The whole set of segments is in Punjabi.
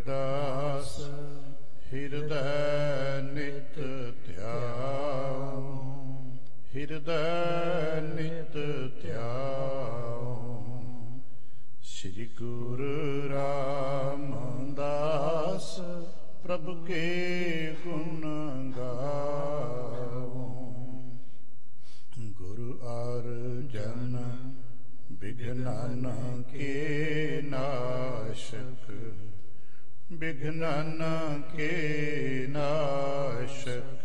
दास हृदय नित ध्याओ, हृदय नित ध्याओ। श्री गुरु रामदास प्रभु के गुण गाओ। गुरु अर्जन विघ्नन के नाशक, विघ्नन के नाशक।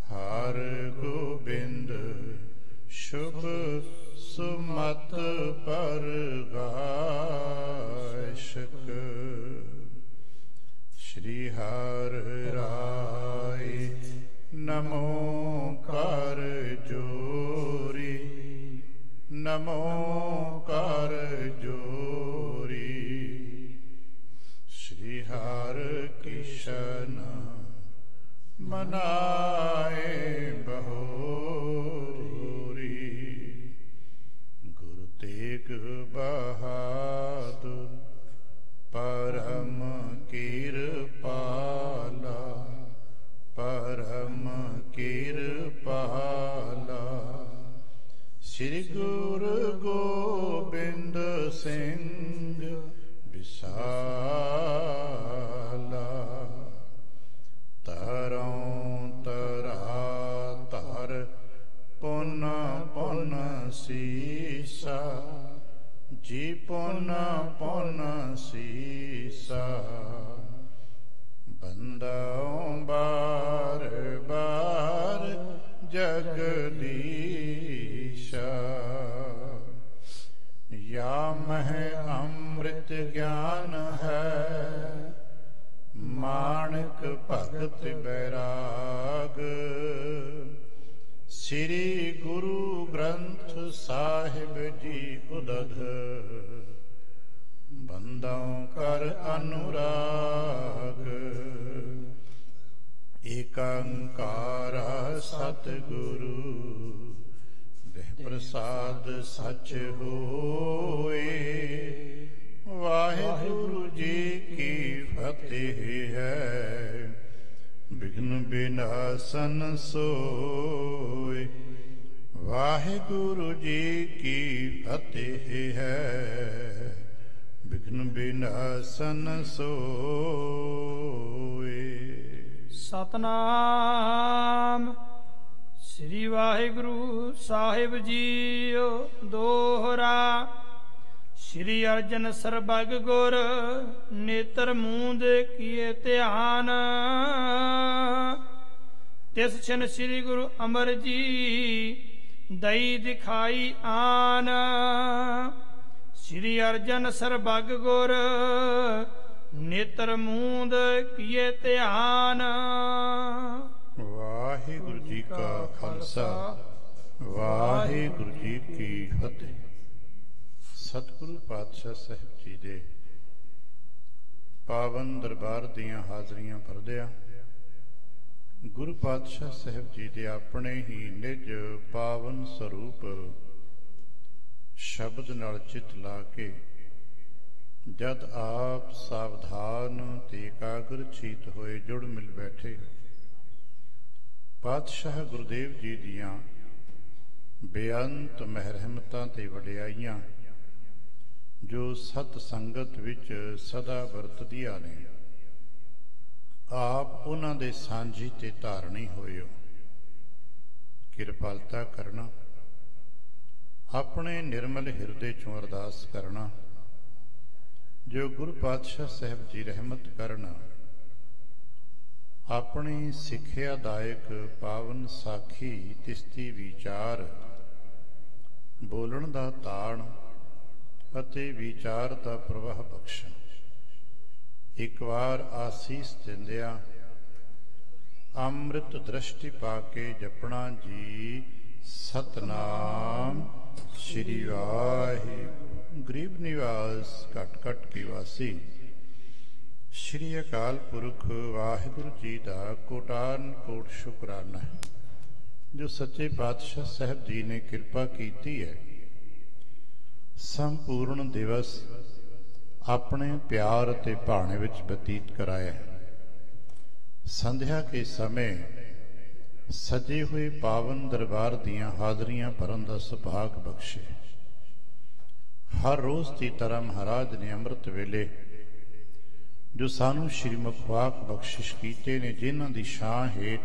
हर गोबिंद शुभ सुमत परगाशक। श्री हर राय नमो कर जोरी, नमो कर जोरी। श्री हर किशन मनाए बहोरी। गुरु तेग बहादुर परम कृपाला, परम कृपाला। श्री गुरु गोबिंद सिंह विशाला। तरौं तरा तर पुन पुन सीसा, जी पुन पुन सीसा। बंदाओं बार बार जगदीशा। या मह अमृत ज्ञान है, माणक भगत बैराग। श्री गुरु ग्रंथ साहिब जी उदध, बंदों कर अनुराग। एकंकारा सतगुरु देह प्रसाद सच होए। वाहिगुरु जी की फतेह है, विघ्न विनाशन सोए। वाहिगुरु जी की फतेह है, विघ्न विनाशन सोए। सतनाम श्री वाहिगुरु साहिब जीओ दोहरा। श्री अर्जन सरबग गुर नेत्र मूंद किए ध्यान। तिस छिन श्री गुरु अमर जी दई दिखाई आन। श्री अर्जन सरबग गुर नेत्र मूंद किए ध्यान। वाहिगुरु जी का खालसा, वाहिगुरु जी की फतेह। सतगुरु पातशाह साहिब जी दे पावन दरबार दियां हाਜ਼ਰੀਆਂ भरदियां गुरु पातशाह साहिब जी दे अपने ही निज पावन स्वरूप शब्द नाल चित ला के जद आप सावधान ते एकाग्र चीत होए जुड़ मिल बैठे, पातशाह गुरुदेव जी दियां बेअंत महरहमतां ते वडियाइयां जो सत संगत विच सदा वरतदियां ने, आप उन्हां दे सांझी ते धारणी होए हो। किरपालता करना, अपने निर्मल हिरदे चों अरदास करना जो गुरु पातशाह साहिब जी रहमत करना। अपनी सिक्ख्यादायक पावन साखी तिस्ती विचार बोलण दा ताण ਅਤੇ ਵਿਚਾਰ ਦਾ ਪ੍ਰਵਾਹ ਬਖਸ਼ਣ। ਇੱਕ ਵਾਰ ਆਸੀਸ ਦਿੰਦਿਆਂ ਅੰਮ੍ਰਿਤ ਦ੍ਰਿਸ਼ਟੀ ਪਾ ਕੇ ਜਪਣਾ ਜੀ ਸਤਨਾਮ ਸ੍ਰੀ ਵਾਹਿਗੁਰੂ। ਗਰੀਬ ਨਿਵਾਸ ਘਟ ਘਟ ਕੀ ਵਾਸੀ ਸ੍ਰੀ ਅਕਾਲ ਪੁਰਖ ਵਾਹਿਗੁਰੂ ਜੀ ਦਾ ਕੋਟਾਨ ਕੋਟ ਸ਼ੁਕਰਾਨਾ ਹੈ ਜੋ ਸੱਚੇ ਪਾਤਸ਼ਾਹ ਸਾਹਿਬ ਜੀ ਨੇ ਕਿਰਪਾ ਕੀਤੀ ਹੈ। संपूर्ण दिवस ਆਪਣੇ ਪਿਆਰ ਅਤੇ ਭਾਣੇ ਵਿੱਚ ਬਤੀਤ ਕਰਾਇਆ। ਸੰਧਿਆ ਕੇ ਸਮੇਂ ਸਜੇ ਹੋਏ ਪਾਵਨ ਦਰਬਾਰ ਦੀਆਂ ਹਾਜ਼ਰੀਆਂ ਭਰਨ ਦਾ ਸੁਭਾਗ ਬਖਸ਼ੇ। ਹਰ ਰੋਜ਼ ਦੀ ਤਰ੍ਹਾਂ ਮਹਾਰਾਜ ਨੇ ਅੰਮ੍ਰਿਤ ਵੇਲੇ ਜੋ ਸਾਨੂੰ ਸ਼੍ਰੀ ਮੁਖਵਾਕ ਬਖਸ਼ਿਸ਼ ਕੀਤੇ ਨੇ, ਜਿਨ੍ਹਾਂ ਦੀ ਛਾਂ ਹੇਠ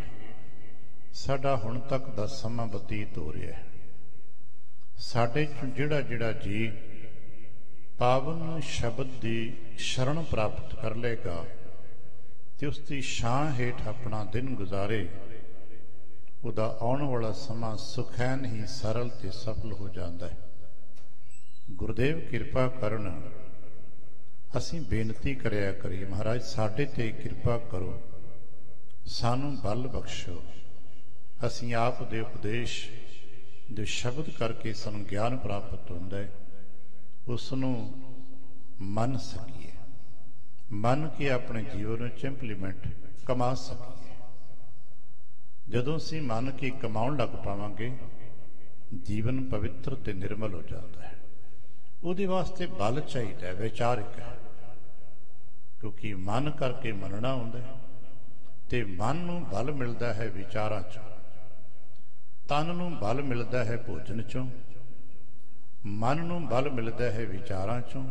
ਸਾਡਾ ਹੁਣ ਤੱਕ ਦਾ ਸਮਾਂ ਬਤੀਤ ਹੋ ਰਿਹਾ ਹੈ, ਸਾਡੇ ਚੋਂ ਜਿਹੜਾ ਜਿਹੜਾ ਜੀ ਪਾਵਨ ਸ਼ਬਦ ਦੀ ਸ਼ਰਨ ਪ੍ਰਾਪਤ ਕਰ ਲੇਗਾ ਤੇ ਉਸ ਦੀ ਛਾਂ ਹੇਠ ਆਪਣਾ ਦਿਨ ਗੁਜ਼ਾਰੇ, ਉਹਦਾ ਆਉਣ ਵਾਲਾ ਸਮਾਂ ਸੁਖੈਨ ਹੀ ਸਰਲ ਤੇ ਸਫਲ ਹੋ ਜਾਂਦਾ ਹੈ। ਗੁਰਦੇਵ ਕਿਰਪਾ ਕਰਨ। ਅਸੀਂ ਬੇਨਤੀ ਕਰਿਆ ਕਰੀਏ, ਮਹਾਰਾਜ ਸਾਡੇ ਤੇ ਕਿਰਪਾ ਕਰੋ, ਸਾਨੂੰ ਬਲ ਬਖਸ਼ੋ, ਅਸੀਂ ਆਪ ਦੇ ਉਪਦੇਸ਼ ਦੇ ਸ਼ਬਦ ਕਰਕੇ ਸਾਨੂੰ ਗਿਆਨ ਪ੍ਰਾਪਤ ਹੁੰਦਾ ਹੈ, ਉਸ ਨੂੰ ਮੰਨ ਸਕੀਏ, ਮੰਨ ਕੇ ਆਪਣੇ ਜੀਵਨ ਵਿੱਚ ਇੰਪਲੀਮੈਂਟ ਕਮਾ ਸਕੀਏ। ਜਦੋਂ ਅਸੀਂ ਮੰਨ ਕੇ ਕਮਾਉਣ ਲੱਗ ਪਾਵਾਂਗੇ, ਜੀਵਨ ਪਵਿੱਤਰ ਤੇ ਨਿਰਮਲ ਹੋ ਜਾਂਦਾ ਹੈ। ਉਹਦੇ ਵਾਸਤੇ ਬਲ ਚਾਹੀਦਾ ਹੈ, ਵਿਚਾਰਕ ਹੈ, ਕਿਉਂਕਿ ਮਨ ਕਰਕੇ ਮੰਨਣਾ ਹੁੰਦਾ ਹੈ ਤੇ ਮਨ ਨੂੰ ਬਲ ਮਿਲਦਾ ਹੈ ਵਿਚਾਰਾਂ 'ਚੋਂ, ਤਨ ਨੂੰ ਬਲ ਮਿਲਦਾ ਹੈ ਭੋਜਨ 'ਚੋਂ, ਮਨ ਨੂੰ ਬਲ ਮਿਲਦਾ ਹੈ ਵਿਚਾਰਾਂ 'ਚੋਂ,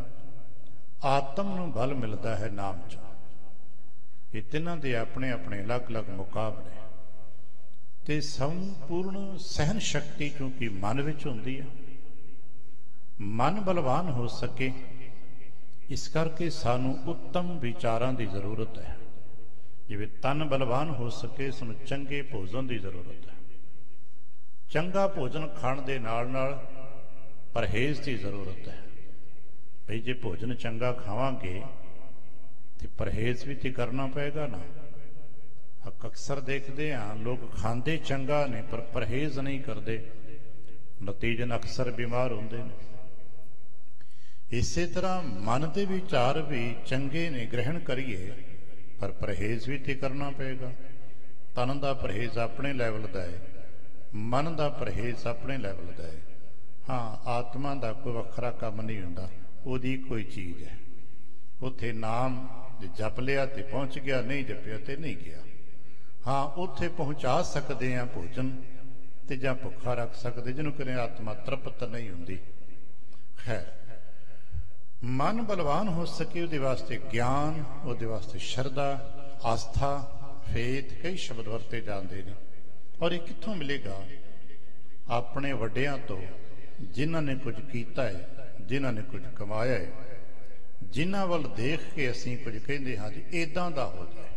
ਆਤਮ ਨੂੰ ਬਲ ਮਿਲਦਾ ਹੈ ਨਾਮ 'ਚੋਂ। ਇਹ ਤਿੰਨਾਂ ਦੇ ਆਪਣੇ ਆਪਣੇ ਅਲੱਗ-ਅਲੱਗ ਮੁਕਾਬਲੇ ਤੇ ਸੰਪੂਰਨ ਸਹਿਨ ਸ਼ਕਤੀ ਕਿਉਂਕਿ ਮਨ ਵਿੱਚ ਹੁੰਦੀ ਹੈ। ਮਨ ਬਲਵਾਨ ਹੋ ਸਕੇ, ਇਸ ਕਰਕੇ ਸਾਨੂੰ ਉੱਤਮ ਵਿਚਾਰਾਂ ਦੀ ਜ਼ਰੂਰਤ ਹੈ। ਜਿਵੇਂ ਤਨ ਬਲਵਾਨ ਹੋ ਸਕੇ, ਸਾਨੂੰ ਚੰਗੇ ਭੋਜਨ ਦੀ ਜ਼ਰੂਰਤ ਹੈ। ਚੰਗਾ ਭੋਜਨ ਖਾਣ ਦੇ ਨਾਲ ਨਾਲ ਪਰਹੇਜ਼ ਦੀ ਜ਼ਰੂਰਤ ਹੈ। ਭਈ ਜੇ ਭੋਜਨ ਚੰਗਾ ਖਾਵਾਂਗੇ ਤੇ ਪਰਹੇਜ਼ ਵੀ ਤੇ ਕਰਨਾ ਪਏਗਾ ਨਾ। ਅਕਸਰ ਦੇਖਦੇ ਹਾਂ ਲੋਕ ਖਾਂਦੇ ਚੰਗਾ ਨੇ ਪਰ ਪਰਹੇਜ਼ ਨਹੀਂ ਕਰਦੇ, ਨਤੀਜਨ ਅਕਸਰ ਬਿਮਾਰ ਹੁੰਦੇ ਨੇ। ਇਸੇ ਤਰ੍ਹਾਂ ਮਨ ਦੇ ਵਿਚਾਰ ਵੀ ਚੰਗੇ ਨੇ, ਗ੍ਰਹਿਣ ਕਰੀਏ, ਪਰ ਪਰਹੇਜ਼ ਵੀ ਤੇ ਕਰਨਾ ਪਏਗਾ। ਤਨ ਦਾ ਪਰਹੇਜ਼ ਆਪਣੇ ਲੈਵਲ ਦਾ ਹੈ, ਮਨ ਦਾ ਪਰਹੇਜ਼ ਆਪਣੇ ਲੈਵਲ ਦਾ ਹੈ। ਹਾਂ, ਆਤਮਾ ਦਾ ਕੋਈ ਵੱਖਰਾ ਕੰਮ ਨਹੀਂ ਹੁੰਦਾ, ਉਹਦੀ ਕੋਈ ਚੀਜ਼ ਹੈ। ਉੱਥੇ ਨਾਮ ਜੇ ਜਪ ਲਿਆ ਤੇ ਪਹੁੰਚ ਗਿਆ, ਨਹੀਂ ਜਪਿਆ ਤੇ ਨਹੀਂ ਗਿਆ। ਹਾਂ, ਉੱਥੇ ਪਹੁੰਚਾ ਸਕਦੇ ਹਾਂ ਭੋਜਨ ਤੇ ਜਾਂ ਭੁੱਖਾ ਰੱਖ ਸਕਦੇ, ਜਿਹਨੂੰ ਕਹਿੰਦੇ ਆਤਮਾ ਤ੍ਰਿਪਤ ਨਹੀਂ ਹੁੰਦੀ। ਖੈਰ, ਮਨ ਬਲਵਾਨ ਹੋ ਸਕੇ ਉਹਦੇ ਵਾਸਤੇ ਗਿਆਨ, ਉਹਦੇ ਵਾਸਤੇ ਸ਼ਰਧਾ, ਆਸਥਾ, ਫੇਥ, ਕਈ ਸ਼ਬਦ ਵਰਤੇ ਜਾਂਦੇ ਨੇ। ਔਰ ਇਹ ਕਿੱਥੋਂ ਮਿਲੇਗਾ? ਆਪਣੇ ਵੱਡਿਆਂ ਤੋਂ, ਜਿਨ੍ਹਾਂ ਨੇ ਕੁਝ ਕੀਤਾ ਹੈ, ਜਿਨ੍ਹਾਂ ਨੇ ਕੁਝ ਕਮਾਇਆ ਹੈ, ਜਿਨ੍ਹਾਂ ਵੱਲ ਦੇਖ ਕੇ ਅਸੀਂ ਕੁਝ ਕਹਿੰਦੇ ਹਾਂ ਜੀ ਇੱਦਾਂ ਦਾ ਹੋ ਜਾਏ।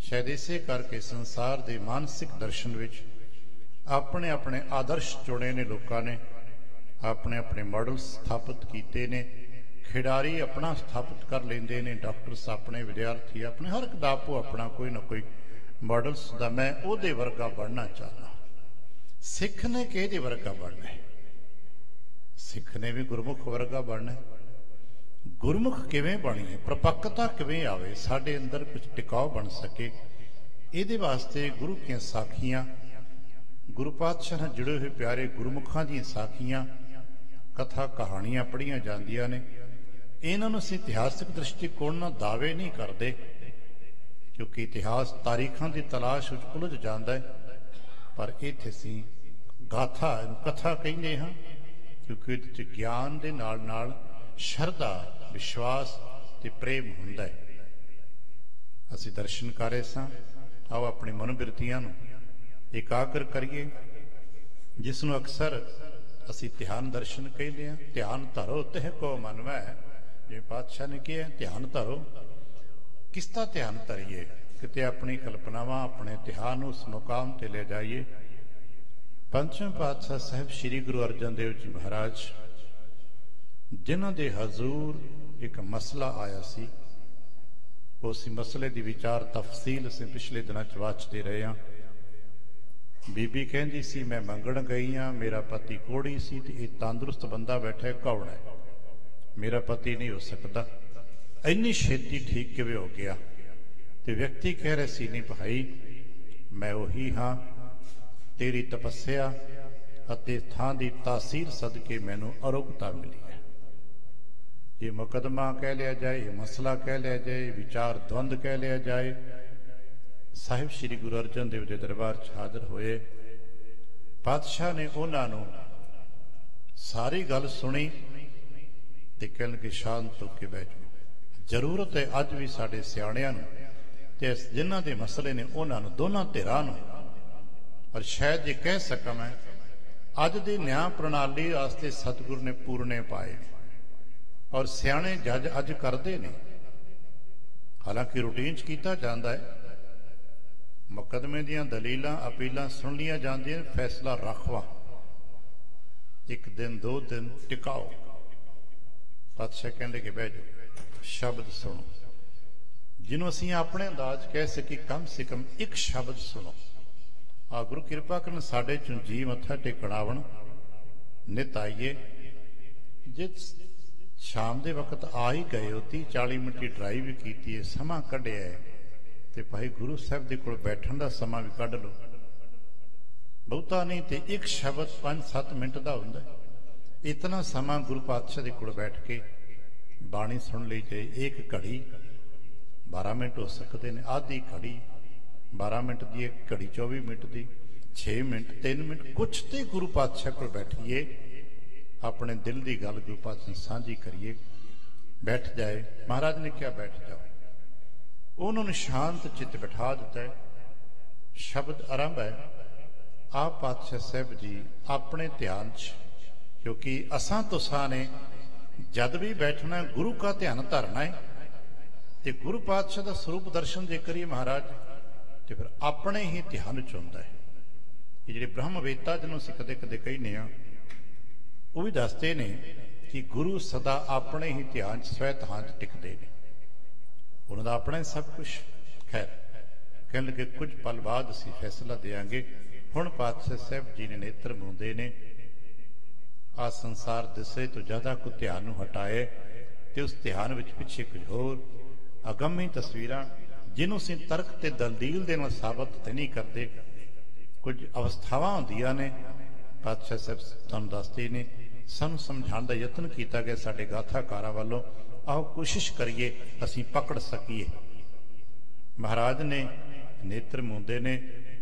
ਸ਼ਾਇਦ ਇਸੇ ਕਰਕੇ ਸੰਸਾਰ ਦੇ ਮਾਨਸਿਕ ਦਰਸ਼ਨ ਵਿੱਚ ਆਪਣੇ ਆਪਣੇ ਆਦਰਸ਼ ਚੁਣੇ ਨੇ ਲੋਕਾਂ ਨੇ, ਆਪਣੇ ਆਪਣੇ ਮਾਡਲ ਸਥਾਪਿਤ ਕੀਤੇ ਨੇ। ਖਿਡਾਰੀ ਆਪਣਾ ਸਥਾਪਿਤ ਕਰ ਲੈਂਦੇ ਨੇ, ਡਾਕਟਰਸ ਆਪਣੇ, ਵਿਦਿਆਰਥੀ ਆਪਣੇ, ਹਰ ਇੱਕ ਦਾ ਆਪੋ ਆਪਣਾ ਕੋਈ ਨਾ ਕੋਈ ਮਾਡਲਸ ਦਾ ਮੈਂ ਉਹਦੇ ਵਰਗਾ ਬਣਨਾ ਚਾਹੁੰਦਾ। ਸਿੱਖ ਨੇ ਕਿਹਦੇ ਵਰਗਾ ਬਣਨਾ ਹੈ? ਸਿੱਖ ਨੇ ਵੀ ਗੁਰਮੁਖ ਵਰਗਾ ਬਣਨਾ ਹੈ। ਗੁਰਮੁਖ ਕਿਵੇਂ ਬਣੀਏ, ਪ੍ਰਪੱਕਤਾ ਕਿਵੇਂ ਆਵੇ, ਸਾਡੇ ਅੰਦਰ ਕੁਝ ਟਿਕਾਓ ਬਣ ਸਕੇ, ਇਹਦੇ ਵਾਸਤੇ ਗੁਰੂ ਦੀਆਂ ਸਾਖੀਆਂ, ਗੁਰੂ ਪਾਤਸ਼ਾਹ ਨਾਲ ਜੁੜੇ ਹੋਏ ਪਿਆਰੇ ਗੁਰਮੁਖਾਂ ਦੀਆਂ ਸਾਖੀਆਂ, ਕਥਾ ਕਹਾਣੀਆਂ ਪੜ੍ਹੀਆਂ ਜਾਂਦੀਆਂ ਨੇ। ਇਹਨਾਂ ਨੂੰ ਅਸੀਂ ਇਤਿਹਾਸਕ ਦ੍ਰਿਸ਼ਟੀਕੋਣ ਨਾਲ ਦਾਅਵੇ ਨਹੀਂ ਕਰਦੇ, ਕਿਉਂਕਿ ਇਤਿਹਾਸ ਤਾਰੀਖਾਂ ਦੀ ਤਲਾਸ਼ ਵਿੱਚ ਉਲਝ ਜਾਂਦਾ ਹੈ, ਪਰ ਇੱਥੇ ਅਸੀਂ ਗਾਥਾ, ਕਥਾ ਕਹਿੰਦੇ ਹਾਂ, ਕਿਉਂਕਿ ਇਹਦੇ 'ਚ ਗਿਆਨ ਦੇ ਨਾਲ ਨਾਲ ਸ਼ਰਧਾ, ਵਿਸ਼ਵਾਸ ਤੇ ਪ੍ਰੇਮ ਹੁੰਦਾ ਹੈ। ਅਸੀਂ ਦਰਸ਼ਨ ਕਰ ਰਹੇ ਸਾਂ, ਆਓ ਆਪਣੀ ਮਨੋਬਿਰਤੀਆਂ ਨੂੰ ਇਕਾਗਰ ਕਰੀਏ, ਜਿਸ ਨੂੰ ਅਕਸਰ ਅਸੀਂ ਧਿਆਨ ਦਰਸ਼ਨ ਕਹਿੰਦੇ ਹਾਂ। ਧਿਆਨ ਧਰੋ ਤਿਹ ਕੋ ਮਨ ਮੈਂ, ਜਿਵੇਂ ਪਾਤਸ਼ਾਹ ਨੇ ਕਿਹਾ, ਧਿਆਨ ਧਰੋ। ਕਿਸ ਦਾ ਧਿਆਨ ਧਰੀਏ? ਕਿਤੇ ਆਪਣੀ ਕਲਪਨਾਵਾਂ, ਆਪਣੇ ਧਿਆਨ ਨੂੰ ਉਸ ਮੁਕਾਮ ਤੇ ਲੈ ਜਾਈਏ। ਪੰਚਮ ਪਾਤਸ਼ਾਹ ਸਾਹਿਬ ਸ੍ਰੀ ਗੁਰੂ ਅਰਜਨ ਦੇਵ ਜੀ ਮਹਾਰਾਜ, ਜਿਨ੍ਹਾਂ ਦੇ ਹਜ਼ੂਰ ਇੱਕ ਮਸਲਾ ਆਇਆ ਸੀ, ਉਸ ਮਸਲੇ ਦੀ ਵਿਚਾਰ ਤਫਸੀਲ ਅਸੀਂ ਪਿਛਲੇ ਦਿਨਾਂ 'ਚ ਵਾਚਦੇ ਰਹੇ ਹਾਂ। ਬੀਬੀ ਕਹਿੰਦੀ ਸੀ, ਮੈਂ ਮੰਗਣ ਗਈ ਹਾਂ, ਮੇਰਾ ਪਤੀ ਕੋੜੀ ਸੀ ਤੇ ਇਹ ਤੰਦਰੁਸਤ ਬੰਦਾ ਬੈਠਾ, ਕੌਣ ਹੈ? ਮੇਰਾ ਪਤੀ ਨਹੀਂ ਹੋ ਸਕਦਾ। ਇੰਨੀ ਛੇਤੀ ਠੀਕ ਕਿਵੇਂ ਹੋ ਗਿਆ? ਤੇ ਵਿਅਕਤੀ ਕਹਿ ਰਿਹਾ ਸੀ, ਨਹੀਂ ਭਾਈ, ਮੈਂ ਉਹੀ ਹਾਂ, ਤੇਰੀ ਤਪੱਸਿਆ ਅਤੇ ਥਾਂ ਦੀ ਤਾਸੀਰ ਸਦਕੇ ਮੈਨੂੰ ਅਰੋਗਤਾ ਮਿਲੀ ਹੈ। ये मुकदमा कह लिया जाए, ये मसला कह लिया जाए, विचार द्वंद कह लिया जाए, साहिब श्री गुरु अर्जन देव के दरबार च हाजिर होए। पातशाह ने उन्होंने सारी गल सुनी ते कहन के शांत होके बैठो। जरूरत है अज भी साडे सियाणियां नूं ते जिन्हां दे मसले ने उन्होंने दोनों धिरां नूं, और शायद ये कह सका मैं अज दी न्याय प्रणाली वास्ते सतगुरु ने पूरने पाए और सियाणे जज अज करते ने। हालांकि रूटीन च कीता जांदा है, मुकदमे दियां दलीलां अपीलां सुन लिया जांदियां, फैसला रखवा, एक दिन दो दिन टिकाओ। पातशाह कहंदे कि बह जाओ, शब्द सुनो, जिन्हों असीं अपने अंदाज कह सकी कम से कम एक शब्द सुनो। आ गुरु किरपा करन साडे चों जी मत्था टेकण आवण, नित आइए। जे शाम दे वक्त आ ही गए हो, 30-40 मिनट की ड्राइव भी कीती है, समा कढ़िया है, ते भाई गुरु साहब दे कोल बैठण दा समा भी कढ़ लो। बहुता नहीं ते एक शब्द 5-7 मिनट दा हुंदा है। इतना समा गुरु पातशाह दे कोल बैठ के बाणी सुन ली जाए। एक घड़ी 12 मिनट हो सकते हैं, आधी घड़ी 12 मिनट की, एक घड़ी 24 मिनट की, 6 मिनट 3 मिनट, कुछ तो गुरु पातशाह को बैठिए, अपने दिल की गल गुरु पातशाह साझी करिए। बैठ जाए, महाराज ने क्या बैठ जाओ। उन्होंने शांत चित्त बैठा दिता है। शब्द आरंभ है, आप पातशाह साहब जी अपने ध्यान च, क्योंकि असां तुसां ने जद भी बैठना गुरु का ध्यान धरना है, तो गुरु पातशाह का स्वरूप दर्शन जे करिए महाराज, तो फिर अपने ही ध्यान च हुंदा है। ये जिहड़े ब्रह्मवेत्ता जिन्होंने असीं कदे कदे कहने आ, वो भी दसते ने कि गुरु सदा अपने ही ध्यान स्वै ध्यान च टिकते हैं, उन्होंने अपना सब कुछ। खैर कहने लगे कुछ पल बाद असीं फैसला देंगे। हुण पातशाह साहब जी ने नेत्र मूंदे ने, आ संसार दिसे तो ज्यादा को ध्यान हटाए, तो उस ध्यान विच पिछे कुछ होर अगम्य तस्वीरां जिन्हों असीं तर्क ते दलील दे नाल साबित ते नहीं करते, कुछ अवस्थावां हुंदियां ने। पातशाह साहब तुहानूं दसदे ने, सानूं समझाउण दा यतन कीता गया साडे गाथाकारां वालों, आओ कोशिश करिए असीं पकड़ सकीए। महाराज ने नेत्र मूंदे ने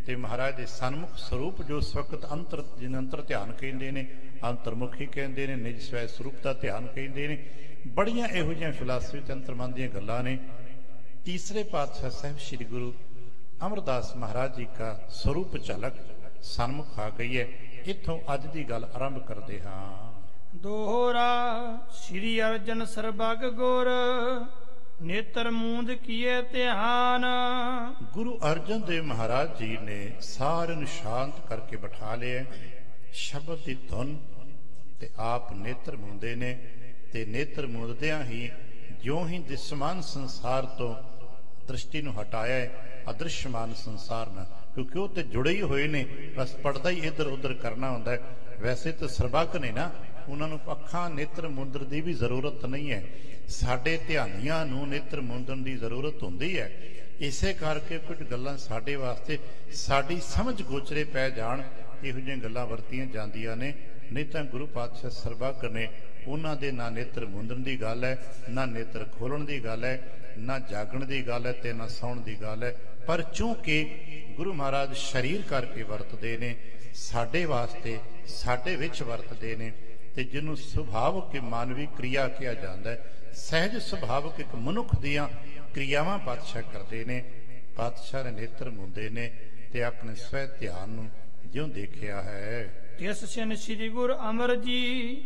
ते महाराज दे सन्मुख स्वरूप जो उस वक्त अंतर जिन्हें अंतर ध्यान कहते हैं, अंतरमुखी कहते हैं, निज स्वै स्वरूप का ध्यान कहते हैं। बड़ियां इहो जिहियां फिलासफी ते अंतरमन दीयां गल्लां ने। तीसरे पातशाह साहब श्री गुरु अमरदास महाराज जी का स्वरूप झलक सन्मुख आ गई है। इत्थों अज दी गल आरंभ करते हाँ। दोहरा श्री अर्जन सरबग गुर नेत्र मूंद किए ध्यान। गुरु अर्जन देव महाराज जी ने सारे नूं शांत करके बैठा लिया। शब्द की धुन ते आप नेत्र मूंदे ने, ते नेत्र मूंददियां ही ज्यों ही दृश्यमान संसार तो दृष्टि नूं हटाया है अदृश्यमान संसार नाल, क्योंकि वो तो जुड़े ही हुए ने, बस पढ़दा ही इधर उधर करना हुंदा है। वैसे तो सरबग ने ना, उन्होंने अखां नेत्र मुंदर की भी जरूरत नहीं है, साडे ध्यानियां नूं नेत्र मुंदन की जरूरत हुंदी है। इसे करके कुछ गल्लां साडे वास्ते साडी समझ गोचरे पै जाण, इहो जिहियां गल्लां वरतियां जांदियां ने। नहीं तां गुरु पातशाह सरबग ने उन्हां दे ना नेत्र मुंदन की गल है, ना नेत्र खोलण की गल है, ना जागण की गल है, ते ना सौण की गल है। पर चूंकि गुरु महाराज शरीर करके वरतदे ने, साडे वास्ते साडे विच वरतदे ने, ते जिन्हों सुभावक मानवी क्रिया कहा जाता है, सहज सुभावक एक मनुख दियां क्रियावां पातशाह करते ने। पातशाह ने नेत्र मूंदे ने ते अपने स्वै ध्यान नूं ज्यों देखिया है। तिस छिन श्री गुरु अमर जी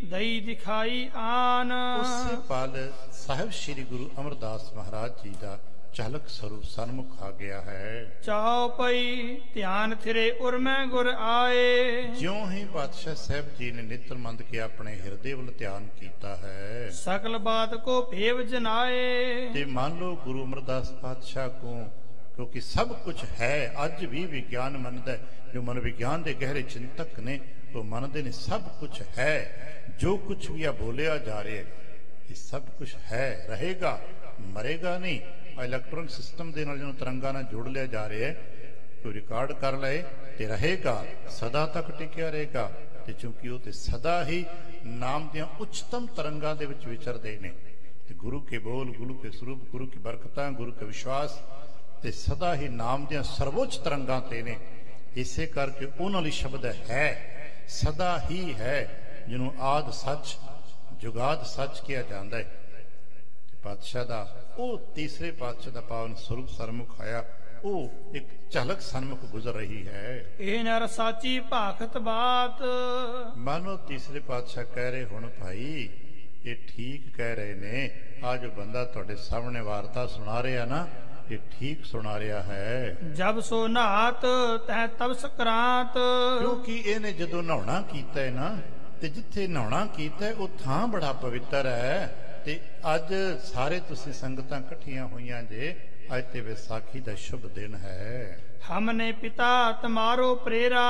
दई दिखाई आन। उस पल साहिब श्री गुरु अमरदास महाराज जी का चालक स्वरूप सन्मुख आ गया है। चाओ पई ध्यान थिरे उर में गुर आए। ज्यों ही पातशाह साहब जी ने नेत्र मंद के अपने हृदय वल ध्यान कीता है, सकल बात को भेव जनाए। ते मान लो गुरु अमरदास पातशाह को, क्योंकि सब कुछ है, अज भी विज्ञान मनदा है, जो मन विज्ञान के गहरे चिंतक ने वो मनते ने सब कुछ है, जो कुछ भी बोलिया जा रहा है ये सब कुछ है, रहेगा, मरेगा नहीं। इलैक्ट्रॉनिक सिस्टम के नाल तरंगा नाल जोड़ लिया जा रहा है, कोई रिकॉर्ड कर ले तो रहेगा, सदा तक टिकिया रहेगा। तो चूंकि वो तो सदा ही नाम दियां उच्चतम तरंगा दे विच विचरदे ने, ਤੇ ਗੁਰੂ ਕੇ ਬੋਲ, ਗੁਰੂ ਕੇ ਸਰੂਪ, ਗੁਰੂ ਕੀ ਬਰਕਤਾਂ, ਗੁਰੂ ਕੇ ਵਿਸ਼ਵਾਸ ਤੇ ਸਦਾ ਹੀ ਨਾਮ ਦੀਆਂ ਸਰਵੋੱਚ ਤਰੰਗਾਂ ਤੇ ਨੇ। ਇਸੇ ਕਰਕੇ ਉਹਨਾਂ ਲਈ ਸ਼ਬਦ ਹੈ, ਸਦਾ ਹੀ ਹੈ, ਜਿਹਨੂੰ ਆਦ ਸੱਚ ਜੁਗਾਦ ਸੱਚ ਕਿਹਾ ਜਾਂਦਾ ਹੈ। ਪਾਤਸ਼ਾਹ ਦਾ ਉਹ ਤੀਸਰੇ ਪਾਤਸ਼ਾਹ ਦਾ ਪਾਵਨ ਸਰੂਪ ਸਰਮੁਖ ਆਇਆ, ਉਹ ਇੱਕ ਝਲਕ ਸਨਮੁਖ ਗੁਜ਼ਰ ਰਹੀ ਹੈ। ਇਹ ਨਰ ਸਾਚੀ ਭਾਖਤ ਬਾਤ। ਮਾਨੋ ਤੀਸਰੇ ਪਾਤਸ਼ਾਹ ਕਹਿ ਰਹੇ, ਹੁਣ ਭਾਈ ਇਹ ਠੀਕ ਕਹਿ ਰਹੇ ਨੇ, ਆ ਜੋ ਬੰਦਾ ਤੁਹਾਡੇ ਸਾਹਮਣੇ ਵਾਰਤਾ ਸੁਣਾ ਰਿਹਾ ਨਾ, ਇਹ ਠੀਕ ਸੁਣਾ ਰਿਹਾ ਹੈ। ਜਬ ਸੋ ਨਹਾਤ ਤੈ ਤਬ ਸਕਰਾਤ। ਕਿਉਂਕਿ ਇਹਨੇ ਜਦੋਂ ਨਹਾਉਣਾ ਕੀਤਾ ਹੈ ਨਾ, ਤੇ ਜਿੱਥੇ ਨਹਾਉਣਾ ਕੀਤਾ ਉਹ ਥਾਂ ਬੜਾ ਪਵਿੱਤਰ ਹੈ। ਤੇ ਅੱਜ ਸਾਰੇ ਤੁਸੀਂ ਸੰਗਤਾਂ ਇਕੱਠੀਆਂ ਹੋਈਆਂ ਜੇ, ਅੱਜ ਤੇ ਵਿਸਾਖੀ ਦਾ ਸ਼ੁਭ ਦਿਨ ਹੈ। ਹਮਨੇ ਪਿਤਾ ਤੁਮਾਰੋ ਪ੍ਰੇਰਾ।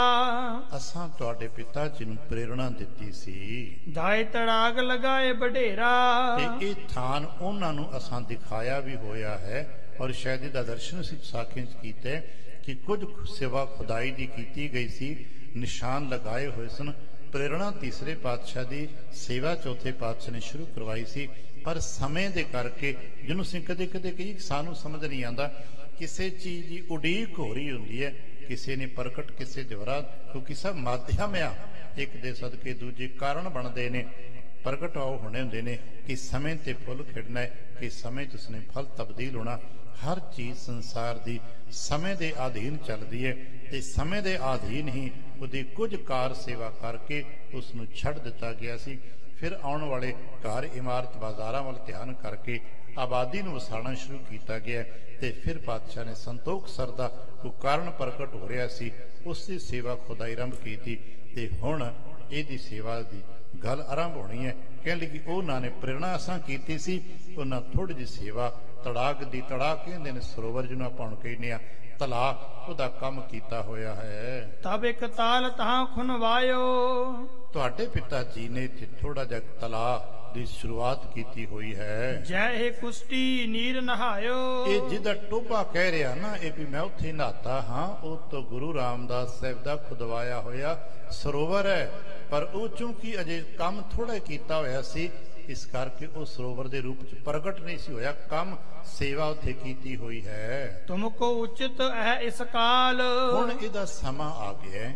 ਅਸਾਂ ਤੁਹਾਡੇ ਪਿਤਾ ਜੀ ਨੂੰ ਪ੍ਰੇਰਣਾ ਦਿੱਤੀ ਸੀ। ਦਾਇ ਤੜਾਗ ਲਗਾਏ ਬਡੇਰਾ। ਤੇ ਇਹ ਥਾਨ ਉਹਨਾਂ ਨੂੰ ਅਸਾਂ ਦਿਖਾਇਆ ਵੀ ਹੋਇਆ ਹੈ, ਔਰ ਸ਼ਾਇਦ ਇਹਦਾ ਦਰਸ਼ਨ ਅਸੀਂ ਵਿਸਾਖੀ 'ਚ ਕੀਤਾ ਕਿ ਕੁਝ ਸੇਵਾ ਖੁਦਾਈ ਦੀ ਕੀਤੀ ਗਈ ਸੀ, ਨਿਸ਼ਾਨ ਲਗਾਏ ਹੋਏ ਸਨ। ਪ੍ਰੇਰਣਾ ਤੀਸਰੇ ਪਾਤਸ਼ਾਹ ਦੀ ਸੇਵਾ ਚੌਥੇ ਪਾਤਸ਼ਾਹ ਨੇ ਸ਼ੁਰੂ ਕਰਵਾਈ ਸੀ, ਪਰ ਸਮੇਂ ਦੇ ਕਰਕੇ ਜਿਹਨੂੰ ਅਸੀਂ ਕਦੇ ਕਦੇ ਕਹੀ ਸਾਨੂੰ ਸਮਝ ਨਹੀਂ ਆਉਂਦਾ, ਕਿਸੇ ਚੀਜ਼ ਦੀ ਉਡੀਕ ਹੋ ਰਹੀ ਹੁੰਦੀ ਹੈ, ਕਿਸੇ ਨੇ ਪ੍ਰਗਟ, ਕਿਸੇ ਜਵਰਾ, ਕਿਉਂਕਿ ਸਭ ਮਾਧਿਅਮ ਆ, ਇੱਕ ਦੇ ਸਦਕੇ ਦੂਜੇ ਕਾਰਨ ਬਣਦੇ ਨੇ, ਪ੍ਰਗਟਾਓ ਹੋਣੇ ਹੁੰਦੇ ਨੇ ਕਿ ਸਮੇਂ ਤੇ ਫੁੱਲ ਖਿੜਨਾ ਹੈ, ਕਿ ਸਮੇਂ 'ਚ ਉਸਨੇ ਫਲ ਤਬਦੀਲ ਹੋਣਾ। ਹਰ ਚੀਜ਼ ਸੰਸਾਰ ਦੀ ਸਮੇਂ ਦੇ ਅਧੀਨ ਚੱਲਦੀ ਹੈ, ਤੇ ਸਮੇਂ ਦੇ ਅਧੀਨ ਹੀ ਉਹਦੀ ਕੁਝ ਕਾਰ ਸੇਵਾ ਕਰਕੇ ਉਸ ਨੂੰ ਛੱਡ ਦਿੱਤਾ ਗਿਆ ਸੀ। ਫਿਰ ਆਉਣ ਵਾਲੇ ਘਰ ਇਮਾਰਤ ਬਾਜ਼ਾਰਾਂ ਵੱਲ ਧਿਆਨ ਕਰਕੇ ਆਬਾਦੀ ਨੂੰ ਵਸਾਉਣਾ ਸ਼ੁਰੂ ਕੀਤਾ ਗਿਆ। ਤੇ ਫਿਰ ਪਾਤਸ਼ਾਹ ਨੇ ਸੰਤੋਖ ਸਰ ਦਾ ਉਹ ਕਾਰਨ ਪ੍ਰਗਟ ਹੋ ਰਿਹਾ ਸੀ, ਉਸ ਦੀ ਸੇਵਾ ਖੁਦਾਈ ਆਰੰਭ ਕੀਤੀ। ਤੇ ਹੁਣ ਇਹਦੀ ਸੇਵਾ ਦੀ ਗੱਲ ਆਰੰਭ ਹੋਣੀ ਹੈ। ਕਹਿਣ ਲੱਗੀ ਉਹਨਾਂ ਨੇ ਪ੍ਰੇਰਣਾ ਅਸਾਂ ਕੀਤੀ ਸੀ, ਉਹਨਾਂ ਥੋੜੀ ਜਿਹੀ ਸੇਵਾ ਤੜਾਕ ਦੀ, ਤੜਾਕ ਕਹਿੰਦੇ ਨੇ ਸਰੋਵਰ ਜਿਹਨੂੰ ਆਪਾਂ ਹੁਣ ਕਹਿੰਦੇ ਆ ਤਲਾ, ਉਹਦਾ ਕੰਮ ਕੀਤਾ ਹੋਇਆ ਹੈ। ਤਬ ਇੱਕ ਤਾਲ ਤਾਂ ਖੁਨਵਾਇਓ। ਤੁਹਾਡੇ ਪਿਤਾ ਜੀ ਨੇ ਇੱਥੇ ਥੋੜਾ ਜਿਹਾ ਤਲਾ ਦੀ ਸ਼ੁਰੂਆਤ ਕੀਤੀ ਹੋਈ ਹੈ। ਜੈ ਇਹ ਕੁਸ਼ਤੀ ਨੀਰ ਨਹਾਇਓ। ਇਹ ਜਿਹਦਾ ਟੋਭਾ ਕਹਿ ਰਿਹਾ ਨਾ, ਇਹ ਵੀ ਮੈਂ ਉੱਥੇ ਨਹਾਤਾ ਹਾਂ, ਉਹ ਤੋਂ ਗੁਰੂ ਰਾਮਦਾਸ ਸਾਹਿਬ ਦਾ ਖੁਦਵਾਇਆ ਹੋਇਆ ਸਰੋਵਰ ਹੈ। ਪਰ ਉਹ ਚੂੰਕਿ ਅਜੇ ਕੰਮ ਥੋੜਾ ਕੀਤਾ ਹੋਇਆ ਸੀ, ਇਸ ਕਰਕੇ ਉਹ ਸਰੋਵਰ ਦੇ ਰੂਪ ਚ ਪ੍ਰਗਟ ਨਹੀਂ ਸੀ ਹੋਇਆ। ਕੰਮ ਸੇਵਾ ਉੱਥੇ ਕੀਤੀ ਹੋਈ ਹੈ। ਤੁਮਕੋ ਉਚਿਤ ਹੈ ਇਸ ਕਾਲ। ਹੁਣ ਇਹਦਾ ਸਮਾਂ ਆ ਗਿਆ,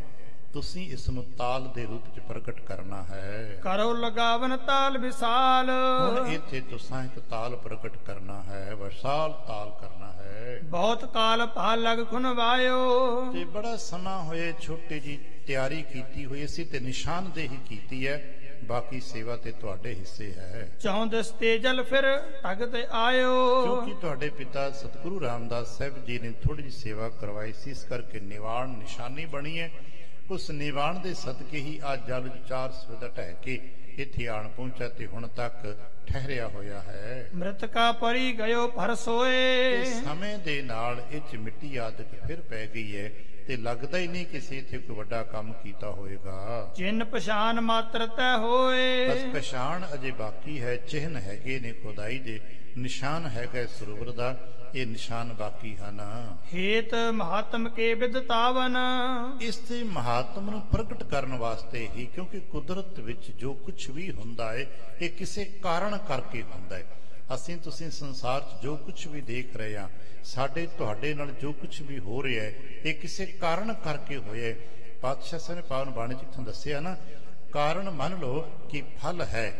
ਤੁਸੀਂ ਇਸ ਨੂੰ ਤਾਲ ਦੇ ਰੂਪ ਚ ਪ੍ਰਗਟ ਕਰਨਾ ਹੈ। ਕਰੋ ਲਗਾਵਨ ਤਾਲ ਵਿਸਾਲ। ਹੁਣ ਇੱਥੇ ਤੁਸੀਂ ਇੱਕ ਤਾਲ ਪ੍ਰਗਟ ਕਰਨਾ ਹੈ, ਵਿਸ਼ਾਲ ਤਾਲ ਕਰਨਾ ਹੈ। ਬਹੁਤ ਕਾਲ ਭਾ ਲਗ ਖੁਨਵਾਇਓ। ਤੇ ਬੜਾ ਸਮਾਂ ਹੋਏ, ਛੋਟੀ ਜੀ ਤਿਆਰੀ ਕੀਤੀ ਹੋਈ ਸੀ ਤੇ ਨਿਸ਼ਾਨਦੇਹੀ ਕੀਤੀ ਹੈ, ਬਾਕੀ ਸੇਵਾ ਤੇ ਤੁਹਾਡੇ ਹਿੱਸੇ ਹੈ। ਚੌਂਦਸ ਤੇ ਜਲ ਫਿਰ ਟਗ ਤੇ ਆਇਓ। ਕਿਉਂਕਿ ਤੁਹਾਡੇ ਪਿਤਾ ਸਤਿਗੁਰੂ ਰਾਮਦਾਸ ਸਾਹਿਬ ਜੀ ਨੇ ਥੋੜੀ ਜਿਹੀ ਸੇਵਾ ਕਰਵਾਈ ਸੀ, ਇਸ ਕਰਕੇ ਨਿਵਾਣ ਨਿਸ਼ਾਨੀ ਬਣੀ ਹੈ। ਉਸ ਨਿਵਾਣ ਦੇ ਸਦਕੇ ਹੀ ਅੱਜ ਜਲ 4 ਸਵੇਦਾ ਢਹਿ ਕੇ ਇੱਥੇ ਆਣ ਪਹੁੰਚਾ ਤੇ ਹੁਣ ਤੱਕ ਠਹਿਰਿਆ ਹੋਇਆ ਹੈ। ਮ੍ਰਿਤਕਾ ਪਰੀ ਗਇਓ ਭਰ ਸੋਏ। ਸਮੇਂ ਦੇ ਨਾਲ ਇਹ 'ਚ ਮਿੱਟੀ ਆਦਿਕ ਫਿਰ ਪੈ ਗਈ ਹੈ, ਤੇ ਲੱਗਦਾ ਹੀ ਨਹੀਂ ਕਿਸੇ ਇੱਥੇ ਕੋਈ ਵੱਡਾ ਕੰਮ ਕੀਤਾ ਹੋਏਗਾ। ਚਿੰਨ ਪਛਾਣ ਮਾਤਰ ਤੈ ਹੋਏ। ਬਸ ਪਛਾਣ ਅਜੇ ਬਾਕੀ ਹੈ, ਚਿਹਨ ਹੈਗੇ ਨੇ ਖੁਦਾਈ ਦੇ, ਨਿਸ਼ਾਨ ਹੈਗਾ ਸਰੋਵਰ ਦਾ, ਇਹ ਨਿਸ਼ਾਨ ਬਾਕੀ ਹਨ। ਹੇਤ ਮਹਾਤਮ ਕੇ ਵਿਦਤਾਵਨ। ਇਸ ਦੇ ਮਹਾਤਮ ਨੂੰ ਪ੍ਰਗਟ ਕਰਨ ਵਾਸਤੇ ਹੀ, ਕਿਉਂਕਿ ਕੁਦਰਤ ਵਿੱਚ ਜੋ ਕੁਝ ਵੀ ਹੁੰਦਾ ਹੈ ਇਹ ਕਿਸੇ ਕਾਰਨ ਕਰਕੇ ਹੁੰਦਾ ਹੈ। ਅਸੀਂ ਤੁਸੀਂ ਸੰਸਾਰ 'ਚ ਜੋ ਕੁਝ ਵੀ ਦੇਖ ਰਹੇ ਹਾਂ, ਸਾਡੇ ਤੁਹਾਡੇ ਨਾਲ ਜੋ ਕੁਝ ਵੀ ਹੋ ਰਿਹਾ ਹੈ, ਇਹ ਕਿਸੇ ਕਾਰਨ ਕਰਕੇ ਹੋਇਆ। ਪਾਤਸ਼ਾਹ ਸਾਹਿਬ ਨੇ ਪਾਵਨ ਬਾਣੀ 'ਚ ਇੱਥੋਂ ਦੱਸਿਆ ਨਾ, ਕਾਰਨ ਮੰਨ ਲਓ ਕਿ ਫਲ ਹੈ,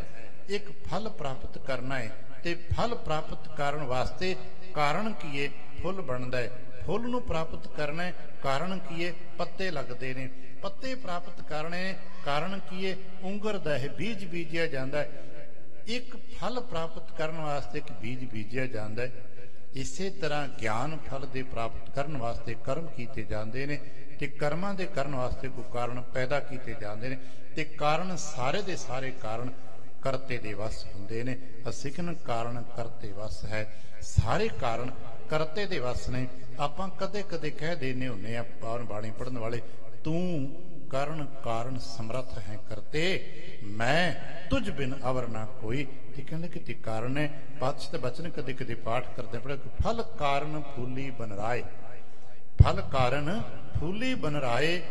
ਇੱਕ ਫਲ ਪ੍ਰਾਪਤ ਕਰਨਾ ਹੈ, ਤੇ ਫਲ ਪ੍ਰਾਪਤ ਕਰਨ ਵਾਸਤੇ ਕਾਰਨ ਕੀ ਹੈ? ਫੁੱਲ ਬਣਦਾ ਹੈ। ਫੁੱਲ ਨੂੰ ਪ੍ਰਾਪਤ ਕਰਨਾ ਹੈ, ਕਾਰਨ ਕੀ ਹੈ? ਪੱਤੇ ਲੱਗਦੇ ਨੇ। ਪੱਤੇ ਪ੍ਰਾਪਤ ਕਰਨੇ, ਕਾਰਨ ਕੀ ਹੈ? ਉਂਗਰਦਾ ਹੈ, ਬੀਜ ਬੀਜਿਆ ਜਾਂਦਾ ਹੈ। ਇੱਕ ਫਲ ਪ੍ਰਾਪਤ ਕਰਨ ਵਾਸਤੇ ਇੱਕ ਬੀਜ ਬੀਜਿਆ ਜਾਂਦਾ ਹੈ। ਇਸੇ ਤਰ੍ਹਾਂ ਗਿਆਨ ਫਲ ਦੇ ਪ੍ਰਾਪਤ ਕਰਨ ਵਾਸਤੇ ਕਰਮ ਕੀਤੇ ਜਾਂਦੇ ਨੇ, ਤੇ ਕਰਮਾਂ ਦੇ ਕਰਨ ਵਾਸਤੇ ਕੋਈ ਕਾਰਨ ਪੈਦਾ ਕੀਤੇ ਜਾਂਦੇ ਨੇ, ਤੇ ਕਾਰਨ ਸਾਰੇ ਦੇ ਸਾਰੇ ਕਾਰਨ ਕਰਤੇ ਦੇ ਵਸ ਹੁੰਦੇ ਨੇ। ਅਸੀਂ ਕਹਿੰਦੇ ਕਾਰਨ ਕਰਤੇ ਵਸ ਹੈ, ਸਾਰੇ ਕਾਰਨ ਕਰਤੇ ਦੇ ਵਸ ਨੇ। ਆਪਾਂ ਕਦੇ ਕਦੇ ਕਹਿ ਦੇਨੇ ਹੁੰਨੇ ਆ ਪਾਵਨ ਬਾਣੀ ਪੜ੍ਹਨ ਵਾਲੇ, ਤੂੰ ਕਰਨ ਕਾਰਨ ਸਮਰੱਥ ਹੈ ਕਰਤੇ, ਮੈਂ ਤੁਝ ਬਿਨ ਅਵਰ ਨਾ ਕੋਈ। ਇਹ ਕਹਿੰਦੇ ਕਿ ਕਾਰਨ ਹੈ। ਪਾਤਸ਼ਾਹ ਦੇ ਬਚਨ ਕਦੇ ਕਦੇ ਪਾਠ ਕਰਦੇ ਪੜ੍ਹੇ, ਫਲ ਕਾਰਨ ਫੂਲੀ ਬਨ ਰਾਏ, ਫਲ ਕਾਰਨ ਫੂਲੀ ਬਨ ਰਾਏ,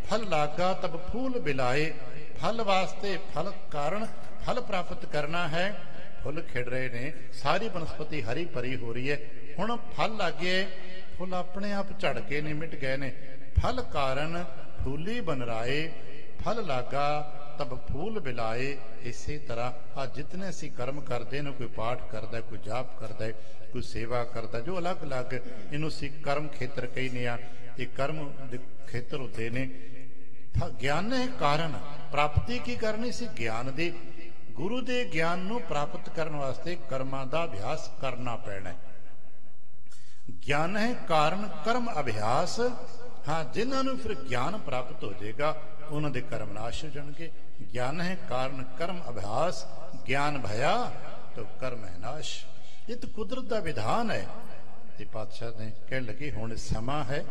ਫਲ ਲਾਗਾ ਤਬ ਫੂਲ ਬਿਲਾਏ। ਫਲ ਵਾਸਤੇ ਫਲ ਕਾਰਨ, ਫਲ ਪ੍ਰਾਪਤ ਕਰਨਾ ਹੈ, ਫੁੱਲ ਖਿੜ ਰਹੇ ਨੇ, ਸਾਰੀ ਬਨਸਪਤੀ ਹਰੀ ਭਰੀ ਹੋ ਰਹੀ ਹੈ। ਹੁਣ ਫਲ ਲੱਗੇ, ਫੁੱਲ ਆਪਣੇ ਆਪ ਝੜ ਕੇ ਨੇ, ਮਿਟ ਗਏ ਨੇ। ਫਲ ਕਾਰਨ ਫੂਲੀ ਬਨਰਾਏ, ਫਲ ਲਾਗਾ ਤਬ ਫੂਲ ਬਿਲਾਏ। ਇਸੇ ਤਰ੍ਹਾਂ ਆ ਜਿਤਨੇ ਅਸੀਂ ਕਰਮ ਕਰਦੇ ਨੇ, ਕੋਈ ਪਾਠ ਕਰਦਾ, ਕੋਈ ਜਾਪ ਕਰਦਾ, ਕੋਈ ਸੇਵਾ ਕਰਦਾ, ਜੋ ਅਲੱਗ-ਅਲੱਗ ਇਹਨੂੰ ਅਸੀਂ ਕਰਮ ਖੇਤਰ ਕਹਿੰਦੇ ਆ। ਇਹ ਕਰਮ ਦੇ ਖੇਤਰ ਹੁੰਦੇ ਨੇ। ਗਿਆਨ ਹੈ ਕਾਰਨ, ਪ੍ਰਾਪਤੀ ਕੀ ਕਰਨੀ ਸੀ? ਗਿਆਨ ਦੀ। ਗੁਰੂ ਦੇ ਗਿਆਨ ਨੂੰ ਪ੍ਰਾਪਤ ਕਰਨ ਵਾਸਤੇ ਕਰਮਾਂ ਦਾ ਅਭਿਆਸ ਕਰਨਾ ਪੈਣਾ। ਗਿਆਨ ਹੈ ਕਾਰਨ, ਕਰਮ ਅਭਿਆਸ। ਹਾਂ, ਜਿਨ੍ਹਾਂ ਨੂੰ ਫਿਰ ਗਿਆਨ ਪ੍ਰਾਪਤ ਹੋ ਜਾਏਗਾ ਉਹਨਾਂ ਦੇ ਕਰਮ ਨਾਸ਼ ਹੋ ਜਾਣਗੇ। ਗਿਆਨ ਹੈ ਕਾਰਨ, ਕਰਮ ਅਭਿਆਸ। ਗਿਆਨ ਭਇਆ ਤਾਂ ਕਰਮ ਹੈ ਨਾਸ਼। ਇਹ ਤਾਂ ਕੁਦਰਤ ਦਾ ਵਿਧਾਨ ਹੈ। ਤੇ ਪਾਤਸ਼ਾਹ ਨੇ ਕਹਿਣ ਲੱਗੇ ਹੁਣ ਸਮਾਂ ਹੈ,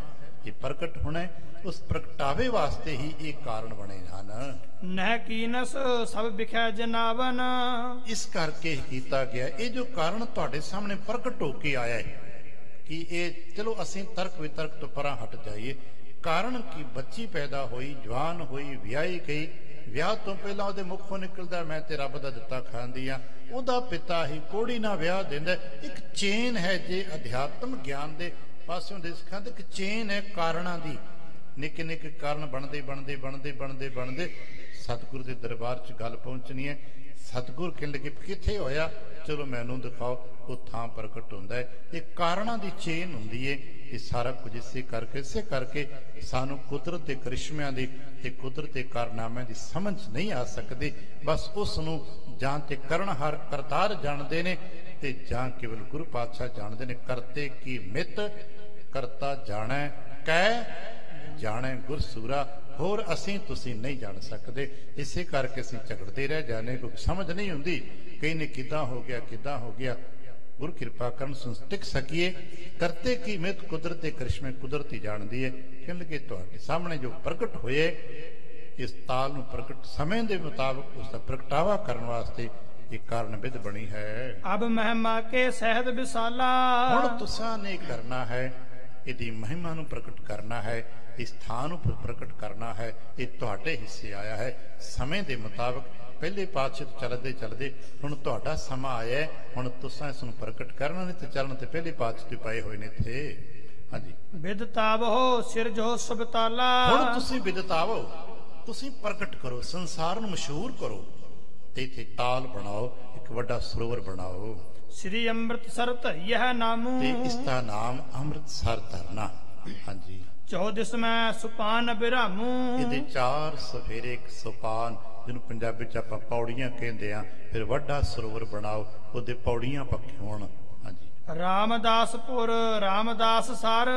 ਇਹ ਪ੍ਰਗਟ ਹੋਣਾ। ਉਸ ਪ੍ਰਗਟਾਵੇ ਵਾਸਤੇ ਹੀ ਇਹ ਕਾਰਨ ਬਣੇ ਹਨ। ਨਹਿ ਕੀਨਸ ਸਭ ਵਿਖੈ ਜਨਾਵਨ। ਇਸ ਕਰਕੇ ਕੀਤਾ ਗਿਆ ਇਹ ਜੋ ਕਾਰਨ ਤੁਹਾਡੇ ਸਾਹਮਣੇ ਪ੍ਰਗਟ ਹੋ ਕੇ ਆਇਆ ਹੈ ਕਿ ਇਹ ਚਲੋ ਅਸੀਂ ਤਰਕ ਵਿਤਰਕ ਤੋਂ ਪਰਾਂ ਹਟ ਜਾਈਏ। ਕਾਰਨ ਕੀ? ਬੱਚੀ ਪੈਦਾ ਹੋਈ, ਜਵਾਨ ਹੋਈ, ਵਿਆਹੀ ਗਈ। ਵਿਆਹ ਤੋਂ ਪਹਿਲਾਂ ਉਹਦੇ ਮੁਖੋਂ ਨਿਕਲਦਾ ਮੈਂ ਤੇ ਰੱਬ ਦਾ ਦਿੱਤਾ ਖਾਂਦੀ ਆ। ਉਹਦਾ ਪਿਤਾ ਹੀ ਕੋੜੀ ਨਾਲ ਵਿਆਹ ਦਿੰਦਾ। ਇੱਕ ਚੇਨ ਹੈ, ਜੇ ਅਧਿਆਤਮ ਗਿਆਨ ਦੇ ਪਾਸਿਓਂ ਦੇ ਸਿਖਾਂਦੇ ਇੱਕ ਚੇਨ ਹੈ ਕਾਰਨਾਂ ਦੀ। ਨਿੱਕੇ ਨਿੱਕੇ ਕਾਰਨ ਬਣਦੇ ਬਣਦੇ ਬਣਦੇ ਬਣਦੇ ਬਣਦੇ ਸਤਿਗੁਰੂ ਦੇ ਦਰਬਾਰ 'ਚ ਗੱਲ ਪਹੁੰਚਣੀ ਹੈ। ਸਤਿਗੁਰ ਕਹਿਣ ਲੱਗੇ ਕਿੱਥੇ ਹੋਇਆ? ਚਲੋ ਮੈਨੂੰ ਦਿਖਾਓ। ਉਹ ਥਾਂ ਪ੍ਰਗਟ ਹੁੰਦਾ ਹੈ। ਇਹ ਕਾਰਨਾਂ ਦੀ ਚੇਨ ਹੁੰਦੀ ਹੈ। ਇਹ ਸਾਰਾ ਕੁਝ ਇਸੇ ਕਰਕੇ ਸਾਨੂੰ ਕੁਦਰਤ ਦੇ ਕਰਿਸ਼ਮਿਆਂ ਦੀ ਤੇ ਕੁਦਰਤ ਦੇ ਕਾਰਨਾਮਿਆਂ ਦੀ ਸਮਝ ਨਹੀਂ ਆ ਸਕਦੀ। ਬਸ ਉਸ ਨੂੰ ਜਾਂ ਤੇ ਕਰਨਹਾਰ ਕਰਤਾਰ ਜਾਣਦੇ ਨੇ ਤੇ ਜਾਂ ਕੇਵਲ ਗੁਰੂ ਪਾਤਸ਼ਾਹ ਜਾਣਦੇ ਨੇ। ਕਰਤੇ ਕੀ ਮਿੱਤ ਕਰਤਾ ਜਾਣੈ, ਕਹਿ ਜਾਣੈ ਗੁਰਸੂਰਾ। ਹੋਰ ਅਸੀਂ ਤੁਸੀਂ ਨਹੀਂ ਜਾਣ ਸਕਦੇ। ਇਸੇ ਕਰਕੇ ਅਸੀਂ ਝਗੜਦੇ ਰਹਿ ਜਾਣੇ, ਕੋਈ ਸਮਝ ਨਹੀਂ ਹੁੰਦੀ। ਕਈ ਨੇ ਕਿੱਦਾਂ ਹੋ ਗਿਆ, ਕਿੱਦਾਂ ਹੋ ਗਿਆ। ਗੁਰੂ ਕਿਰਪਾ ਕਰਨ ਸੁਣ ਟਿਕ ਸਕੀਏ। ਕਰਤੇ ਕੀ ਮਿੱਤ ਕੁਦਰਤ ਦੇ ਕਰਿਸ਼ਮੇ ਕੁਦਰਤ ਹੀ ਜਾਣਦੀ ਹੈ। ਕਹਿਣ ਲੱਗੇ ਤੁਹਾਡੇ ਸਾਹਮਣੇ ਜੋ ਪ੍ਰਗਟ ਹੋਏ, ਇਸ ਤਾਲ ਨੂੰ ਪ੍ਰਗਟ ਸਮੇਂ ਦੇ ਮੁਤਾਬਕ ਉਸ ਦਾ ਪ੍ਰਗਟਾਵਾ ਕਰਨ ਵਾਸਤੇ ਇਹ ਕਾਰਨ ਵਿਧ ਬਣੀ ਹੈ। ਅਬ ਮਹਿਮਾ ਕੇ ਸਹਿਤ ਵਿਸਾਲਾ। ਹੁਣ ਤੁਸਾਂ ਨੇ ਕਰਨਾ ਹੈ, ਇਹਦੀ ਮਹਿਮਾ ਨੂੰ ਪ੍ਰਗਟ ਕਰਨਾ ਹੈ, ਇਸ ਥਾਂ ਨੂੰ ਪ੍ਰਗਟ ਕਰਨਾ ਹੈ। ਇਹ ਤੁਹਾਡੇ ਹਿੱਸੇ ਆਇਆ ਹੈ। ਸਮੇਂ ਦੇ ਮੁਤਾਬਕ ਪਹਿਲੇ ਪਾਤਸ਼ਾਹ ਚੱਲਦੇ ਚੱਲਦੇ ਹੁਣ ਤੁਹਾਡਾ ਸਮਾਂ ਆਇਆ। ਹੁਣ ਤੁਸੀਂ ਇਸ ਨੂੰ ਪ੍ਰਗਟ ਕਰਨਾ ਨੇ ਤੇ ਚੱਲਣ ਤੇ ਪਹਿਲੇ ਪਾਤਸ਼ਾਹ ਤੇ ਪਏ ਹੋਏ ਨੇ ਇੱਥੇ। ਹਾਂਜੀ, ਵਿਦਤਾਵੋ ਸਿਰਜੋ ਸੁਬਤਾਲਾ। ਹੁਣ ਤੁਸੀਂ ਵਿਦਤਾਵੋ, ਤੁਸੀਂ ਪ੍ਰਗਟ ਕਰੋ, ਸੰਸਾਰ ਨੂੰ ਮਸ਼ਹੂਰ ਕਰੋ ਤੇ ਇੱਥੇ ਤਾਲ ਬਣਾਓ, ਇੱਕ ਵੱਡਾ ਸਰੋਵਰ ਬਣਾਓ। ਸ੍ਰੀ ਅੰਮ੍ਰਿਤਸਰ ਧਰਿਆ ਨਾਮੂ। ਤੇ ਇਸ ਦਾ ਨਾਮ ਅੰਮ੍ਰਿਤਸਰ ਧਰਨਾ। ਹਾਂਜੀ, 14 ਮੈਂ ਸੁਪਾਨ ਬਿਰਾਮੂ। ਇਹਦੇ 4 ਸਫੇਰੇ 1 ਸੁਪਾਨ, ਜਿਹਨੂੰ ਪੰਜਾਬੀ ਚ ਆਪਾਂ ਪੌੜੀਆਂ ਕਹਿੰਦੇ ਆ। ਫਿਰ ਵੱਡਾ ਸਰੋਵਰ ਬਣਾਓ, ਉਹਦੇ ਪੌੜੀਆਂ ਪੱਕੇ ਹੋਣ। ਹਾਂਜੀ, ਰਾਮਦਾਸਪੁਰ ਰਾਮਦਾਸ ਸਰ।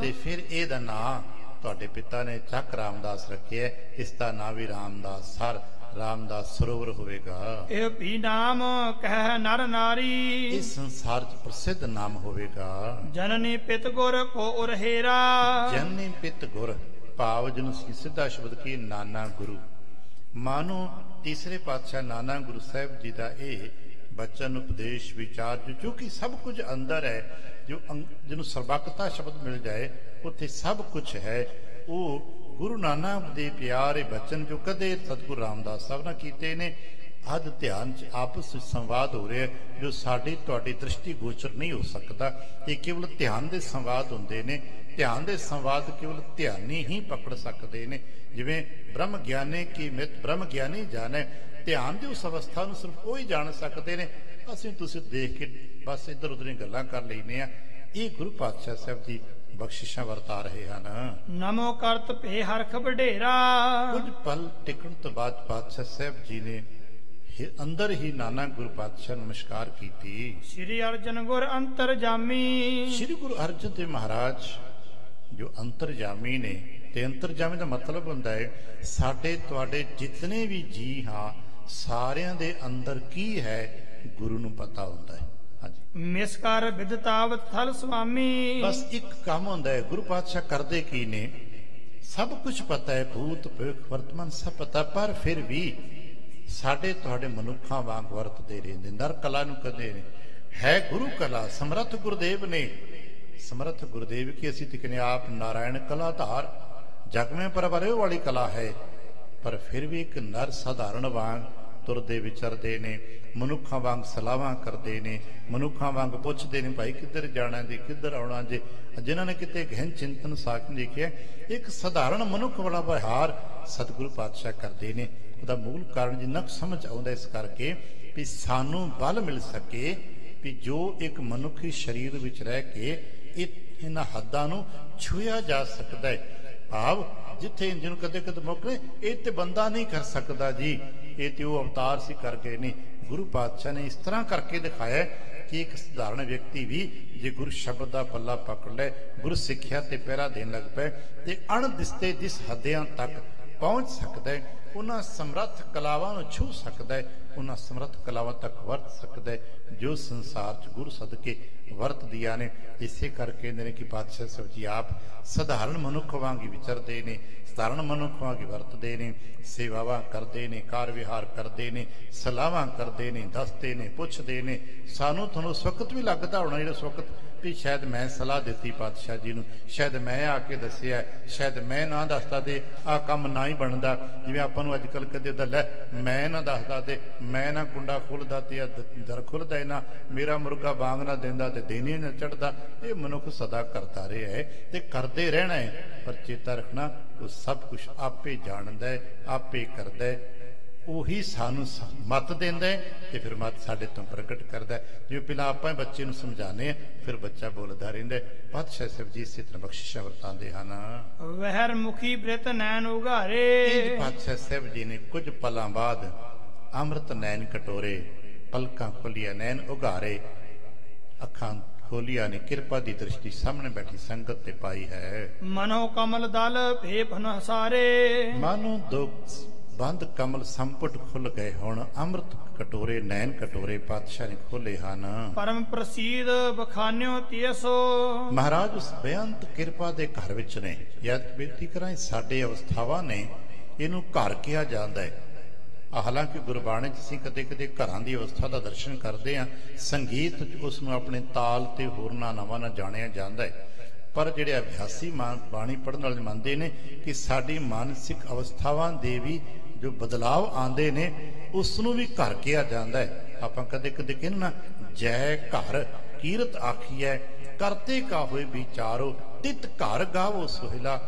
ਤੇ ਫਿਰ ਇਹਦਾ ਨਾਂ ਤੁਹਾਡੇ ਪਿਤਾ ਨੇ ਚੱਕ ਰਾਮਦਾਸ ਰੱਖਿਆ। ਇਸ ਦਾ ਨਾਂ ਵੀ ਰਾਮਦਾਸ ਸਰ, ਰਾਮਦਾਸ ਸਰੋਵਰ ਹੋਵੇਗਾ। ਇਹ ਵੀ ਨਾਮ ਕਹਿ ਨਰ ਨਾਰੀ। ਇਸ ਸੰਸਾਰ ਚ ਪ੍ਰਸਿੱਧ ਨਾਮ ਹੋਵੇਗਾ। ਜਨਨੀ ਪਿਤ ਗੁਰ ਕੋ ਉਰਹੇਰਾ। ਜਨਨੀ ਪਿਤ ਗੁਰ ਭਾਵ ਜਿਹਨੂੰ ਸਿੱਧਾ ਸ਼ਬਦ ਕੀ ਨਾਨਾ ਗੁਰੂ। ਮਾਨੋ ਤੀਸਰੇ ਪਾਤਸ਼ਾਹ ਨਾਨਾ ਗੁਰੂ ਸਾਹਿਬ ਜੀ ਦਾ ਇਹ ਬਚਨ ਉਪਦੇਸ਼ ਵਿਚਾਰ ਜੋ ਕਿ ਸਭ ਕੁਝ ਅੰਦਰ ਹੈ, ਜੋ ਜਿਹਨੂੰ ਸਰਬੱਕਤਾ ਸ਼ਬਦ ਮਿਲ ਜਾਏ ਉੱਥੇ ਸਭ ਕੁਝ ਹੈ। ਉਹ ਗੁਰੂ ਨਾਨਕ ਦੇ ਪਿਆਰੇ ਬਚਨ ਜੋ ਕਦੇ ਸਤਿਗੁਰੂ ਰਾਮਦਾਸ ਸਾਹਿਬ ਨਾਲ ਕੀਤੇ ਨੇ। ਅੱਜ ਧਿਆਨ 'ਚ ਆਪਸ ਵਿੱਚ ਸੰਵਾਦ ਹੋ ਰਿਹਾ ਜੋ ਸਾਡੀ ਤੁਹਾਡੀ ਦ੍ਰਿਸ਼ਟੀ ਗੋਚਰ ਨਹੀਂ ਹੋ ਸਕਦਾ। ਇਹ ਕੇਵਲ ਧਿਆਨ ਦੇ ਸੰਵਾਦ ਹੁੰਦੇ ਨੇ। ਧਿਆਨ ਦੇ ਸੰਵਾਦ ਕੇਵਲ ਧਿਆਨੀ ਹੀ ਪਕੜ ਸਕਦੇ ਨੇ। ਜਿਵੇਂ ਬ੍ਰਹਮ ਗਿਆਨੀ ਕੀ ਮਿਤ ਬ੍ਰਹਮ ਗਿਆਨੀ ਜਾਣੇ। ਧਿਆਨ ਦੀ ਉਸ ਅਵਸਥਾ ਨੂੰ ਸਿਰਫ ਉਹ ਹੀ ਜਾਣ ਸਕਦੇ ਨੇ। ਅਸੀਂ ਤੁਸੀਂ ਦੇਖ ਕੇ ਬਸ ਇੱਧਰ ਉੱਧਰ ਗੱਲਾਂ ਕਰ ਲੈਂਦੇ ਆ। ਇਹ ਗੁਰੂ ਪਾਤਸ਼ਾਹ ਸਾਹਿਬ ਜੀ ਬਖਸ਼ਿਸ਼ਾਂ ਵਰਤਾ ਰਹੇ ਹਨ। ਨਮੋ ਕਰਤ ਭੇ ਹਰਖ ਵਡੇਰਾ। ਕੁਝ ਪਲ ਟਿਕਣ ਤੋਂ ਬਾਅਦ ਪਾਤਸ਼ਾਹ ਸਾਹਿਬ ਜੀ ਨੇ ਅੰਦਰ ਹੀ ਨਾਨਾ ਗੁਰੂ ਪਾਤਸ਼ਾਹ ਨਮਸਕਾਰ ਕੀਤੀ। ਸ੍ਰੀ ਅਰਜਨ ਗੁਰ ਅੰਤਰਜਾਮੀ। ਸ੍ਰੀ ਗੁਰੂ ਅਰਜਨ ਦੇਵ ਮਹਾਰਾਜ ਜੋ ਅੰਤਰਜਾਮੀ ਨੇ। ਤੇ ਅੰਤਰਜਾਮੀ ਦਾ ਮਤਲਬ ਹੁੰਦਾ ਹੈ ਸਾਡੇ ਤੁਹਾਡੇ ਜਿਤਨੇ ਵੀ ਜੀ ਹਾਂ ਸਾਰਿਆਂ ਦੇ ਅੰਦਰ ਕੀ ਹੈ ਗੁਰੂ ਨੂੰ ਪਤਾ ਹੁੰਦਾ ਹੈ। ਮਿਸਕਾਰ ਵਿਦਤਾਵਤ ਥਲ ਸੁਆਮੀ। ਬਸ ਇੱਕ ਕੰਮ ਹੁੰਦਾ ਹੈ ਗੁਰੂ ਪਾਤਸ਼ਾਹ ਕਰਦੇ ਕੀ ਨੇ, ਸਭ ਕੁਝ ਪਤਾ ਹੈ, ਭੂਤ ਭਵਿੱਖ ਵਰਤਮਾਨ ਸਭ ਪਤਾ, ਪਰ ਫਿਰ ਵੀ ਸਾਡੇ ਤੁਹਾਡੇ ਮਨੁੱਖਾਂ ਵਾਂਗ ਵਰਤਦੇ ਰਹਿੰਦੇ। ਨਰ ਕਲਾ ਨੂੰ ਕਦੇ ਹੈ ਗੁਰੂ ਕਲਾ। ਸਮਰੱਥ ਗੁਰਦੇਵ ਨੇ, ਸਮਰੱਥ ਗੁਰਦੇਵ ਕੀ ਅਸੀਂ ਤਿਕਨੇ ਆਪ ਨਾਰਾਇਣ ਕਲਾ ਧਾਰ ਜਗ ਮੇਂ ਪਰਵਰਿਓ ਵਾਲੀ ਕਲਾ ਹੈ। ਪਰ ਫਿਰ ਵੀ ਇੱਕ ਨਰ ਸਾਧਾਰਨ ਵਾਂਗ ਤੁਰਦੇ ਵਿਚਰਦੇ ਨੇ, ਮਨੁੱਖਾਂ ਵਾਂਗ ਸਲਾਹਾਂ ਕਰਦੇ ਨੇ, ਮਨੁੱਖਾਂ ਵਾਂਗ ਪੁੱਛਦੇ ਨੇ ਭਾਈ ਕਿੱਧਰ ਜਾਣਾ ਜੀ, ਕਿੱਧਰ ਆਉਣਾ ਜੇ। ਜਿਨ੍ਹਾਂ ਨੇ ਕਿਤੇ ਗਹਿਨ ਚਿੰਤਨ ਸਾਖ ਲਿਖਿਆ, ਇੱਕ ਸਧਾਰਨ ਮਨੁੱਖ ਵਾਲਾ ਵਿਹਾਰ ਸਤਿਗੁਰੂ ਪਾਤਸ਼ਾਹ ਕਰਦੇ ਨੇ। ਉਹਦਾ ਮੂਲ ਕਾਰਨ ਜਿੰਨਾ ਕੁ ਸਮਝ ਆਉਂਦਾ ਇਸ ਕਰਕੇ ਵੀ ਸਾਨੂੰ ਬਲ ਮਿਲ ਸਕੇ ਵੀ ਜੋ ਇੱਕ ਮਨੁੱਖੀ ਸਰੀਰ ਵਿੱਚ ਰਹਿ ਕੇ ਇਹਨਾਂ ਹੱਦਾਂ ਨੂੰ ਛੂਹਿਆ ਜਾ ਸਕਦਾ ਹੈ। ਭਾਵ ਜਿੱਥੇ ਜਿਹਨੂੰ ਕਦੇ ਕਦੇ ਮੁੱਕਰੇ ਇਹ ਤੇ ਬੰਦਾ ਨਹੀਂ ਕਰ ਸਕਦਾ ਜੀ, ਇਹ ਤੇ ਉਹ ਅਵਤਾਰ ਸੀ ਕਰ ਗਏ ਨੇ। ਗੁਰੂ ਪਾਤਸ਼ਾਹ ਨੇ ਇਸ ਤਰ੍ਹਾਂ ਕਰਕੇ ਦਿਖਾਇਆ ਕਿ ਇੱਕ ਸਧਾਰਨ ਵਿਅਕਤੀ ਵੀ ਜੇ ਗੁਰੂ ਸ਼ਬਦ ਦਾ ਪੱਲਾ ਪਕੜ ਲੈ, ਗੁਰੂ ਸਿੱਖਿਆ ਤੇ ਪਹਿਰਾ ਦੇਣ ਲੱਗ ਪਏ ਤੇ ਅਣਦਿਸਤੇ ਦਿਸ ਹੱਦਿਆਂ ਤੱਕ ਪਹੁੰਚ ਸਕਦਾ ਹੈ। ਉਹਨਾਂ ਸਮਰੱਥ ਕਲਾਵਾਂ ਨੂੰ ਛੂਹ ਸਕਦਾ ਹੈ, ਉਹਨਾਂ ਸਮਰੱਥ ਕਲਾਵਾਂ ਤੱਕ ਵਰਤ ਸਕਦਾ ਹੈ ਜੋ ਸੰਸਾਰ 'ਚ ਗੁਰੂ ਸਦਕੇ ਵਰਤਦੀਆਂ ਨੇ। ਇਸੇ ਕਰਕੇ ਕਹਿੰਦੇ ਨੇ ਕਿ ਪਾਤਸ਼ਾਹ ਸਾਹਿਬ ਜੀ ਆਪ ਸਧਾਰਨ ਮਨੁੱਖ ਵਾਂਗ ਹੀ ਵਿਚਰਦੇ ਨੇ, ਸਧਾਰਨ ਮਨੁੱਖ ਵਾਂਗ ਹੀ ਵਰਤਦੇ ਨੇ, ਸੇਵਾਵਾਂ ਕਰਦੇ ਨੇ, ਕਾਰ ਵਿਹਾਰ ਕਰਦੇ ਨੇ, ਸਲਾਹਾਂ ਕਰਦੇ ਨੇ, ਦੱਸਦੇ ਨੇ, ਪੁੱਛਦੇ ਨੇ। ਸਾਨੂੰ ਤੁਹਾਨੂੰ ਉਸ ਵਕਤ ਵੀ ਲੱਗਦਾ ਹੋਣਾ ਜਿਹੜਾ ਉਸ ਵਕਤ ਵੀ ਸ਼ਾਇਦ ਮੈਂ ਸਲਾਹ ਦਿੱਤੀ ਪਾਤਸ਼ਾਹ ਜੀ ਨੂੰ, ਸ਼ਾਇਦ ਮੈਂ ਆ ਕੇ ਦੱਸਿਆ, ਸ਼ਾਇਦ ਮੈਂ ਨਾ ਦੱਸਦਾ ਤੇ ਆਹ ਕੰਮ ਨਾ ਹੀ ਬਣਦਾ। ਜਿਵੇਂ ਆਪਾਂ ਨੂੰ ਅੱਜ ਕੱਲ੍ਹ ਕਦੇ ਲੈ ਮੈਂ ਨਾ ਦੱਸਦਾ ਤੇ ਮੈਂ ਨਾ ਕੁੰਡਾ ਖੁੱਲਦਾ ਤੇ ਦਰ ਖੁੱਲਦਾ ਨਾ, ਮੇਰਾ ਮੁਰਗਾ ਬਾਂਗ ਨਾ ਦਿੰਦਾ ਤੇ ਦਿਨ ਹੀ ਨਾ ਚੜ੍ਹਦਾ। ਇਹ ਮਨੁੱਖ ਸਦਾ ਕਰਦਾ ਰਿਹਾ ਹੈ ਤੇ ਕਰਦੇ ਰਹਿਣਾ ਹੈ। ਪਰ ਚੇਤਾ ਰੱਖਣਾ ਉਹ ਸਭ ਕੁਛ ਆਪੇ ਜਾਣਦਾ ਹੈ, ਆਪੇ ਕਰਦਾ ਹੈ। ਉਹੀ ਸਾਨੂੰ ਮੱਤ ਦਿੰਦਾ ਹੈ ਤੇ ਫਿਰ ਮੱਤ ਸਾਡੇ ਤੋਂ ਪ੍ਰਗਟ ਕਰਦਾ। ਜਿਵੇਂ ਪਹਿਲਾਂ ਆਪਾਂ ਬੱਚੇ ਨੂੰ ਸਮਝਾਉਂਦੇ ਹਾਂ, ਫਿਰ ਬੱਚਾ ਬੋਲਦਾ ਰਹਿੰਦਾ। ਪਾਤਸ਼ਾਹ ਸਾਹਿਬ ਜੀ ਇਸੇ ਤਰ੍ਹਾਂ ਬਖਸ਼ਿਸ਼ਾਂ ਵਰਤਾਉਂਦੇ ਹਨ। ਵਹਿਰ ਮੁਖੀ ਬ੍ਰਿਤ ਨੈਣ ਉਘਾਰੇ। ਪਾਤਸ਼ਾਹ ਸਾਹਿਬ ਜੀ ਨੇ ਕੁਝ ਪਲਾਂ ਬਾਅਦ ਅੰਮ੍ਰਿਤ ਨੈਣ ਕਟੋਰੇ, ਪਲਕਾਂ ਖੋਲੀਆਂ, ਨੈਣ ਉਘਾਰੇ, ਅੱਖਾਂ ਖੋਲੀਆਂ ਨੇ, ਕਿਰਪਾ ਦੀ ਦ੍ਰਿਸ਼ਟੀ ਸਾਹਮਣੇ ਬੈਠੀ ਸੰਗਤ ਤੇ ਪਾਈ ਹੈ। ਮਨੋ ਕਮਲ ਦਲ ਭੇਪਨ ਹਸਾਰੇ। ਮਾਨੋ ਦੋ ਬੰਦ ਕਮਲ ਸੰਪਟ ਖੁੱਲ ਗਏ। ਹੁਣ ਅੰਮ੍ਰਿਤ ਕਟੋਰੇ, ਨੈਣ ਕਟੋਰੇ ਪਾਤਸ਼ਾਹ ਨੇ ਖੋਲੇ ਹਨ। ਪਰਮ ਪ੍ਰਸੀਦ ਬਖਾਨਿਓ ਤੀਸੋ। ਮਹਾਰਾਜ ਉਸ ਬੇਅੰਤ ਕਿਰਪਾ ਦੇ ਘਰ ਵਿੱਚ ਨੇ। ਯਾਦ ਬੇਨਤੀ ਕਰਾਂ, ਸਾਡੇ ਅਵਸਥਾਵਾਂ ਨੇ ਇਹਨੂੰ ਘਰ ਕਿਹਾ ਜਾਂਦਾ ਹੈ। ਹਾਲਾਂਕਿ ਗੁਰਬਾਣੀ 'ਚ ਅਸੀਂ ਕਦੇ ਕਦੇ ਘਰਾਂ ਦੀ ਅਵਸਥਾ ਦਾ ਦਰਸ਼ਨ ਕਰਦੇ ਹਾਂ, ਸੰਗੀਤ 'ਚ ਉਸ ਨੂੰ ਆਪਣੇ ਤਾਲ ਤੇ ਹੋਰਨਾਂ ਨਾਵਾਂ ਨਾਲ ਜਾਣਿਆ ਜਾਂਦਾ ਹੈ। ਪਰ ਜਿਹੜੇ ਅਭਿਆਸੀ ਬਾਣੀ ਪੜ੍ਹਨ ਵਾਲੇ ਮੰਨਦੇ ਨੇ ਕਿ ਸਾਡੀ ਮਾਨਸਿਕ ਅਵਸਥਾਵਾਂ ਦੇ ਵੀ ਜੋ ਬਦਲਾਵ ਆਉਂਦੇ ਨੇ ਉਸ ਨੂੰ ਵੀ ਘਰ ਕਿਹਾ ਜਾਂਦਾ ਹੈ। ਆਪਾਂ ਕਦੇ ਕਦੇ ਕਹਿੰਦੇ ਨਾ, ਜੈ ਘਰ ਕੀਰਤ ਆਖੀਐ, ਕਰਤੇ ਕਾ ਹੋਏ ਵਿਚਾਰੋ, ਤਿਤ ਘਰ ਗਾਵੋ ਸੋਹਿਲਾ।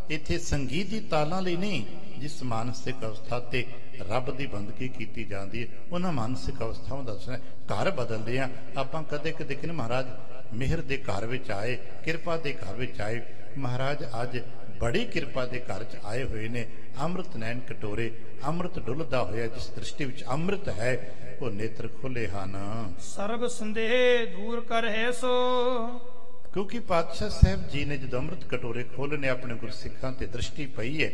ਇੱਥੇ ਸੰਗੀਤ ਦੀ ਤਾਲਾਂ ਲਈ ਨਹੀਂ, ਜਿਸ ਮਾਨਸਿਕ ਅਵਸਥਾ ਤੇ ਰੱਬ ਦੀ ਬੰਦਗੀ ਕੀਤੀ ਜਾਂਦੀ ਹੈ ਉਹਨਾਂ ਮਾਨਸਿਕ ਅਵਸਥਾਵਾਂ ਦਾ ਦੱਸਣਾ। ਘਰ ਬਦਲਦੇ ਆ ਆਪਾਂ। ਕਦੇ ਕਦੇ ਕਹਿੰਦੇ ਮਹਾਰਾਜ ਮਿਹਰ ਦੇ ਘਰ ਵਿੱਚ ਆਏ, ਕਿਰਪਾ ਦੇ ਘਰ ਵਿੱਚ ਆਏ। ਮਹਾਰਾਜ ਅੱਜ ਬੜੀ ਕਿਰਪਾ ਦੇ ਘਰ 'ਚ ਆਏ ਹੋਏ ਨੇ। ਅੰਮ੍ਰਿਤ ਨੈਣ ਕਟੋਰੇ, ਅੰਮ੍ਰਿਤ ਡੁੱਲਦਾ ਹੋਇਆ ਜਿਸ ਦ੍ਰਿਸ਼ਟੀ ਵਿੱਚ ਅੰਮ੍ਰਿਤ ਹੈ, ਉਹ ਨੇਤਰ ਖੁੱਲੇ ਹਨ। ਸਰਬ ਸੰਦੇਹ ਦੂਰ ਕਰ ਹੈ ਸੋ। ਕਿਉਂਕਿ ਪਾਤਸ਼ਾਹ ਸਾਹਿਬ ਜੀ ਨੇ ਜਦੋਂ ਅੰਮ੍ਰਿਤ ਕਟੋਰੇ ਖੋਲ੍ਹਣੇ, ਆਪਣੇ ਗੁਰਸਿੱਖਾਂ ਤੇ ਦ੍ਰਿਸ਼ਟੀ ਪਈ ਹੈ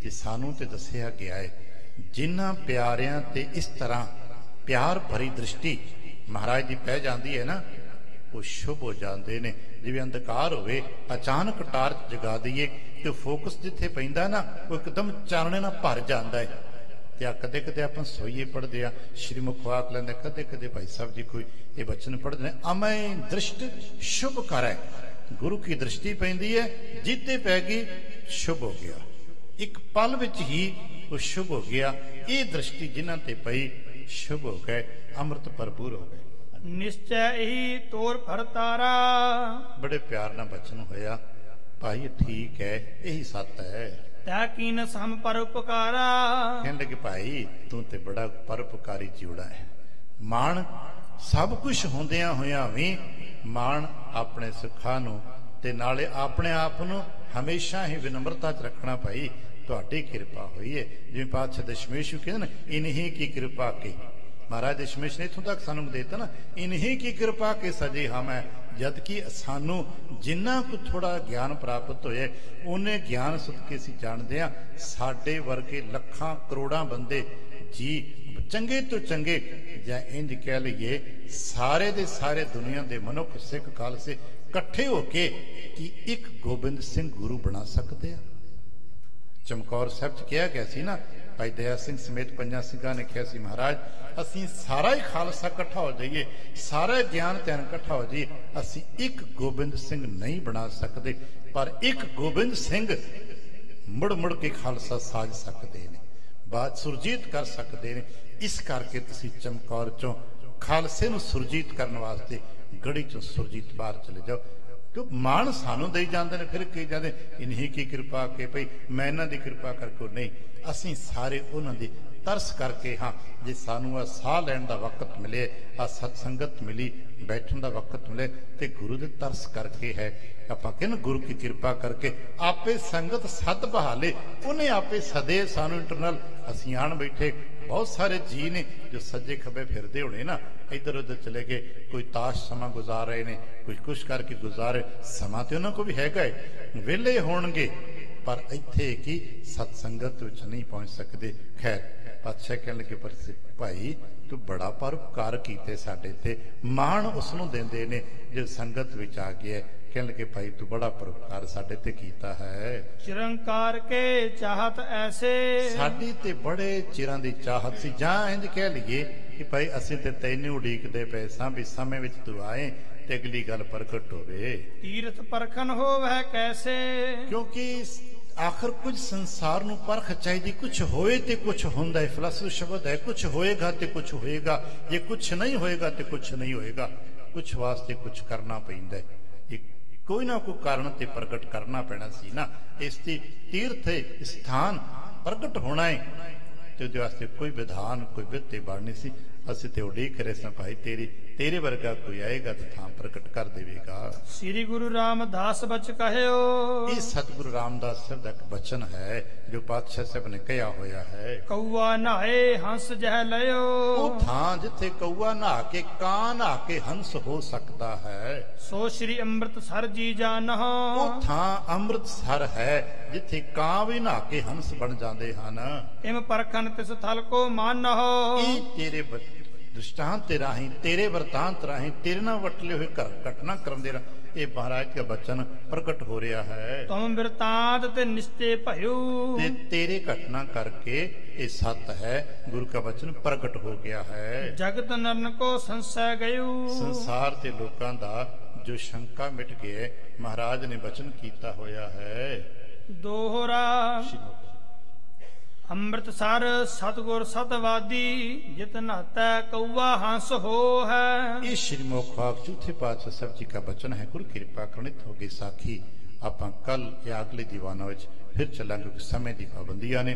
ਤੇ ਸਾਨੂੰ ਤੇ ਦੱਸਿਆ ਗਿਆ ਹੈ ਜਿਨ੍ਹਾਂ ਪਿਆਰਿਆਂ ਤੇ ਇਸ ਤਰ੍ਹਾਂ ਪਿਆਰ ਭਰੀ ਦ੍ਰਿਸ਼ਟੀ ਮਹਾਰਾਜ ਦੀ ਪੈ ਜਾਂਦੀ ਹੈ ਨਾ, ਉਹ ਸ਼ੁਭ ਹੋ ਜਾਂਦੇ ਨੇ। ਜਿਵੇਂ ਅੰਧਕਾਰ ਹੋਵੇ, ਅਚਾਨਕ ਟਾਰਚ ਜਗਾ ਦਈਏ ਤੇ ਫੋਕਸ ਜਿੱਥੇ ਪੈਂਦਾ ਨਾ, ਉਹ ਇੱਕਦਮ ਚਾਨਣੇ ਨਾਲ ਭਰ ਜਾਂਦਾ ਹੈ। ਤੇ ਆ ਕਦੇ ਕਦੇ ਆਪਾਂ ਸੋਈਏ ਪੜ੍ਹਦੇ ਆ, ਸ਼੍ਰੀ ਮੁਖ ਵਾਕ ਲੈਂਦੇ, ਕਦੇ ਕਦੇ ਭਾਈ ਸਾਹਿਬ ਜੀ ਕੋਈ ਇਹ ਬਚਨ ਪੜ੍ਹਦੇ ਨੇ, ਅਮੈ ਦ੍ਰਿਸ਼ਟ ਸ਼ੁਭ ਕਰੈ। ਗੁਰੂ ਕੀ ਦ੍ਰਿਸ਼ਟੀ ਪੈਂਦੀ ਹੈ, ਜਿੱਤੇ ਪੈ ਗਈ ਸ਼ੁਭ ਹੋ ਗਿਆ, ਇੱਕ ਪਲ ਵਿੱਚ ਹੀ ਉਹ ਸ਼ੁਭ ਹੋ ਗਿਆ। ਇਹ ਦ੍ਰਿਸ਼ਟੀ ਜਿਨ੍ਹਾਂ ਤੇ ਪਈ ਸ਼ੁਭ ਹੋ ਗਏ, ਅੰਮ੍ਰਿਤ ਭਰਪੂਰ ਹੋ ਗਏ। ਨਿਸ਼ਚੈ ਇਹੀ ਤੋਰ ਫਰਤਾਰਾ। ਬੜੇ ਪਿਆਰ ਨਾਲ ਬਚਨ ਹੋਇਆ, ਭਾਈ ਠੀਕ ਹੈ, ਇਹੀ ਸੱਤ ਹੈ। ਤੈ ਕੀਨ ਸਮ ਪਰਉਪਕਾਰਾ। ਕਹਿੰਦੇ ਕਿ ਭਾਈ ਤੂੰ ਤੇ ਬੜਾ ਪਰਉਪਕਾਰੀ ਜੀਵੜਾ ਹੈ। ਮਾਣ ਸਭ ਕੁਝ ਹੁੰਦਿਆਂ ਹੋਇਆਂ ਵੀ ਮਾਣ ਆਪਣੇ ਸੁੱਖਾਂ ਨੂੰ ਤੇ ਨਾਲੇ ਆਪਣੇ ਆਪ ਨੂੰ ਹਮੇਸ਼ਾ ਹੀ ਵਿਨਮਰਤਾ 'ਚ ਰੱਖਣਾ। ਭਾਈ ਤੁਹਾਡੀ ਕਿਰਪਾ ਹੋਈ ਹੈ। ਜਿਵੇਂ ਪਾਤਸ਼ਾਹ ਦਸ਼ਮੇਸ਼ ਕਹਿੰਦੇ ਨਾ, ਇਨਹੀ ਕੀ ਕਿਰਪਾ ਕੀ। ਮਹਾਰਾਜ ਦਸ਼ਮੇਸ਼ ਨੇ ਇੱਥੋਂ ਤੱਕ ਸਾਨੂੰ ਦੇਤਾ ਨਾ, ਇਨਹੀ ਕੀ ਕਿਰਪਾ ਕੇ ਸਜੇ ਹਮ ਹੈ। ਜਦ ਕਿ ਸਾਨੂੰ ਜਿੰਨਾ ਕੁ ਥੋੜਾ ਗਿਆਨ ਪ੍ਰਾਪਤ ਹੋਇਆ, ਉਹਨੇ ਗਿਆਨ ਸਦਕੇ ਅਸੀਂ ਜਾਣਦੇ ਹਾਂ ਸਾਡੇ ਵਰਗੇ ਲੱਖਾਂ ਕਰੋੜਾਂ ਬੰਦੇ ਜੀ ਚੰਗੇ ਤੋਂ ਚੰਗੇ, ਜਾਂ ਇੰਝ ਕਹਿ ਲਈਏ ਸਾਰੇ ਦੇ ਸਾਰੇ ਦੁਨੀਆ ਦੇ ਮਨੁੱਖ ਸਿੱਖ ਖਾਲਸੇ ਇਕੱਠੇ ਹੋ ਕੇ ਕਿ ਇੱਕ ਗੋਬਿੰਦ ਸਿੰਘ ਗੁਰੂ ਬਣਾ ਸਕਦੇ ਆ। ਚਮਕੌਰ ਸਾਹਿਬ 'ਚ ਕਿਹਾ ਗਿਆ ਸੀ ਨਾ, ਭਾਈ ਦਇਆ ਸਿੰਘ ਸਮੇਤ ਪੰਜਾਂ ਸਿੰਘਾਂ ਨੇ ਕਿਹਾ ਸੀ, ਮਹਾਰਾਜ ਅਸੀਂ ਸਾਰਾ ਹੀ ਖਾਲਸਾ ਇਕੱਠਾ ਹੋ ਜਾਈਏ, ਸਾਰਾ ਗਿਆਨ ਧਿਆਨ ਇਕੱਠਾ ਹੋ ਜਾਈਏ, ਅਸੀਂ ਇੱਕ ਗੋਬਿੰਦ ਸਿੰਘ ਨਹੀਂ ਬਣਾ ਸਕਦੇ, ਪਰ ਇੱਕ ਗੋਬਿੰਦ ਸਿੰਘ ਮੁੜ ਮੁੜ ਕੇ ਖਾਲਸਾ ਸਾਜ ਸਕਦੇ ਨੇ, ਬਾਤ ਸੁਰਜੀਤ ਕਰ ਸਕਦੇ ਨੇ। इस करके तुसीं चमकौर चों खालसे नूं सुरजीत करने वास्ते गढ़ी चों सुरजीत बाहर चले जाओ। क्यों मान सानू दई जाते हैं, फिर कही जाते इन्हीं की कृपा के भई मैं इन्हां दी कृपा करके नहीं, असीं सारे उन्हां दी तरस करके हाँ। जे सानू आ साह लैण दा वक्त मिले, आ सत्संगत मिली, बैठण दा वक्त मिले, ते गुरु दे तरस करके है। आपां कहने गुरु की कृपा करके आपे संगत सद बहाले, उन्हें आपे सदे सानू इंटरनल असीं आण बैठे। बहुत सारे जी ने जो सज्जे खब्बे फिरदे होने ना, इधर उधर चले गए, कोई ताश समा गुजार रहे ने, कोई कुछ करके गुजारे, समा तो उन्होंने को भी हैगा है, वेले होणगे पर इत्थे की सत्संगत विच नहीं पहुंच सकते। खैर पातशाह कहण लगे पर भाई तू बड़ा परोपकार कीते साडे ते, माण उसनूं देंदे ने जो संगत विच आ गया। कहण लगे भाई तू बड़ा परोपकार साडे ते कीता है। चिरंकार के चाहत ऐसे, साडी ते बड़े चिरां दी चाहत सी, जां इंज कह लईए कि भाई असीं ते तैनूं उडीकदे पए सां भी समय विच तू आए ते अगली गल प्रगट होवे। तीरथ परखन होवै कैसे, क्योंकि आखिर कुछ संसार नूं परख चाहिदी, कुछ होए ते कुछ हुंदा है। फिलॉसफी शब्द है, कुछ होएगा ते कुछ होएगा, जे कुछ नहीं होएगा ते कुछ नहीं होएगा। कुछ वास्ते कुछ करना पैंदा है, कोई ना कोई कारण ते प्रगट करना पैना सी ना। इस तीर्थ स्थान प्रगट होना है ते उहदे वास्ते कोई विधान कोई वित्ते बाड़नी सी। असीं ते उडीक रहे सां भाई तेरे वर्गा कोई आएगा तो थां प्रगट कर देवेगा। श्री गुरु रामदास बच कहयो, ये सतगुरु रामदास साहब का एक वचन है जो पातशाह साहब ने कहा होया है। कौआ नहाए हंस जह लयो, वो थां जिथे कौआ नहा के कां नहा के हंस हो सकता है, सो श्री अमृतसर जी जानहो। वो थां अमृतसर है जिथे कां भी नहा के हंस बन जाते हैं। इम परखन तिस थल को मानहो, तेरे दृष्टांत राही, तेरे वरतांत राही, तेरे ना वटले हुए घटना करते रह, ये महाराज का वचन प्रकट हो रहा है। तुम वृतांत ते निश्चय भयो, तेरे घटना करके ये सत्य है, गुरु का वचन प्रकट हो गया है। जगत नरन को संशय गयो, संसार के लोगों का जो शंका मिट गए, महाराज ने वचन कीता होया है। दोहरा अमृतसर सतगुर सतवादी, जित नाता कौआ हंस हो है। ये श्री मुखवाक चौथे पातशाह साहब जी का वचन है। गुरु कृपा करणित होगी साखी आपां कल या अगले दीवाना विच फिर चलांगे, क्योंकि समय की पाबंदियां ने।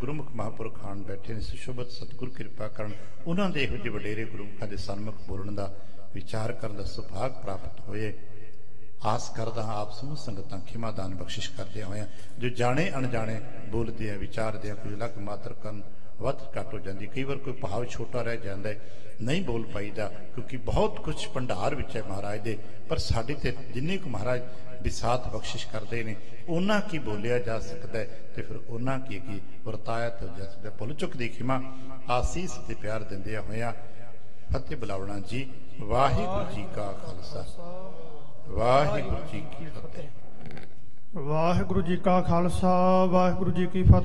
गुरुमुख महापुरख आण बैठे ने, सुशोभत सतगुरु कृपा करन उन्हां दे इहो जिहे वडेरे गुरुमुखां दे सन्मुख बोलण दा विचार करन दा सुभाग प्राप्त होए। आस करदा हाँ आप समूह संगतां खिमा दान बख्शिश करदे होया, जो जाने अनजाने बोलदे आ विचारदे आ, कुछ अलग मात्र करन वध घट हो जाती। कई बार कोई भाव छोटा रह जाता है, नहीं बोल पाईदा, क्योंकि बहुत कुछ भंडार विच है महाराज दे, पर साडी ते जिन्नी को महाराज विसात बख्शिश करते हैं उन्ना की बोलिया जा सकता है, तो फिर उन्ना की वरताया तो जा सकता है। भुल चुक दी खिमा आसीस ते प्यार दिंदे होया फतेह बुलावना जी। वाहिगुरू जी का खालसा, वाहिगुरू जी की फतेह। वाहिगुरू जी का खालसा, वाहिगुरू जी की फतेह।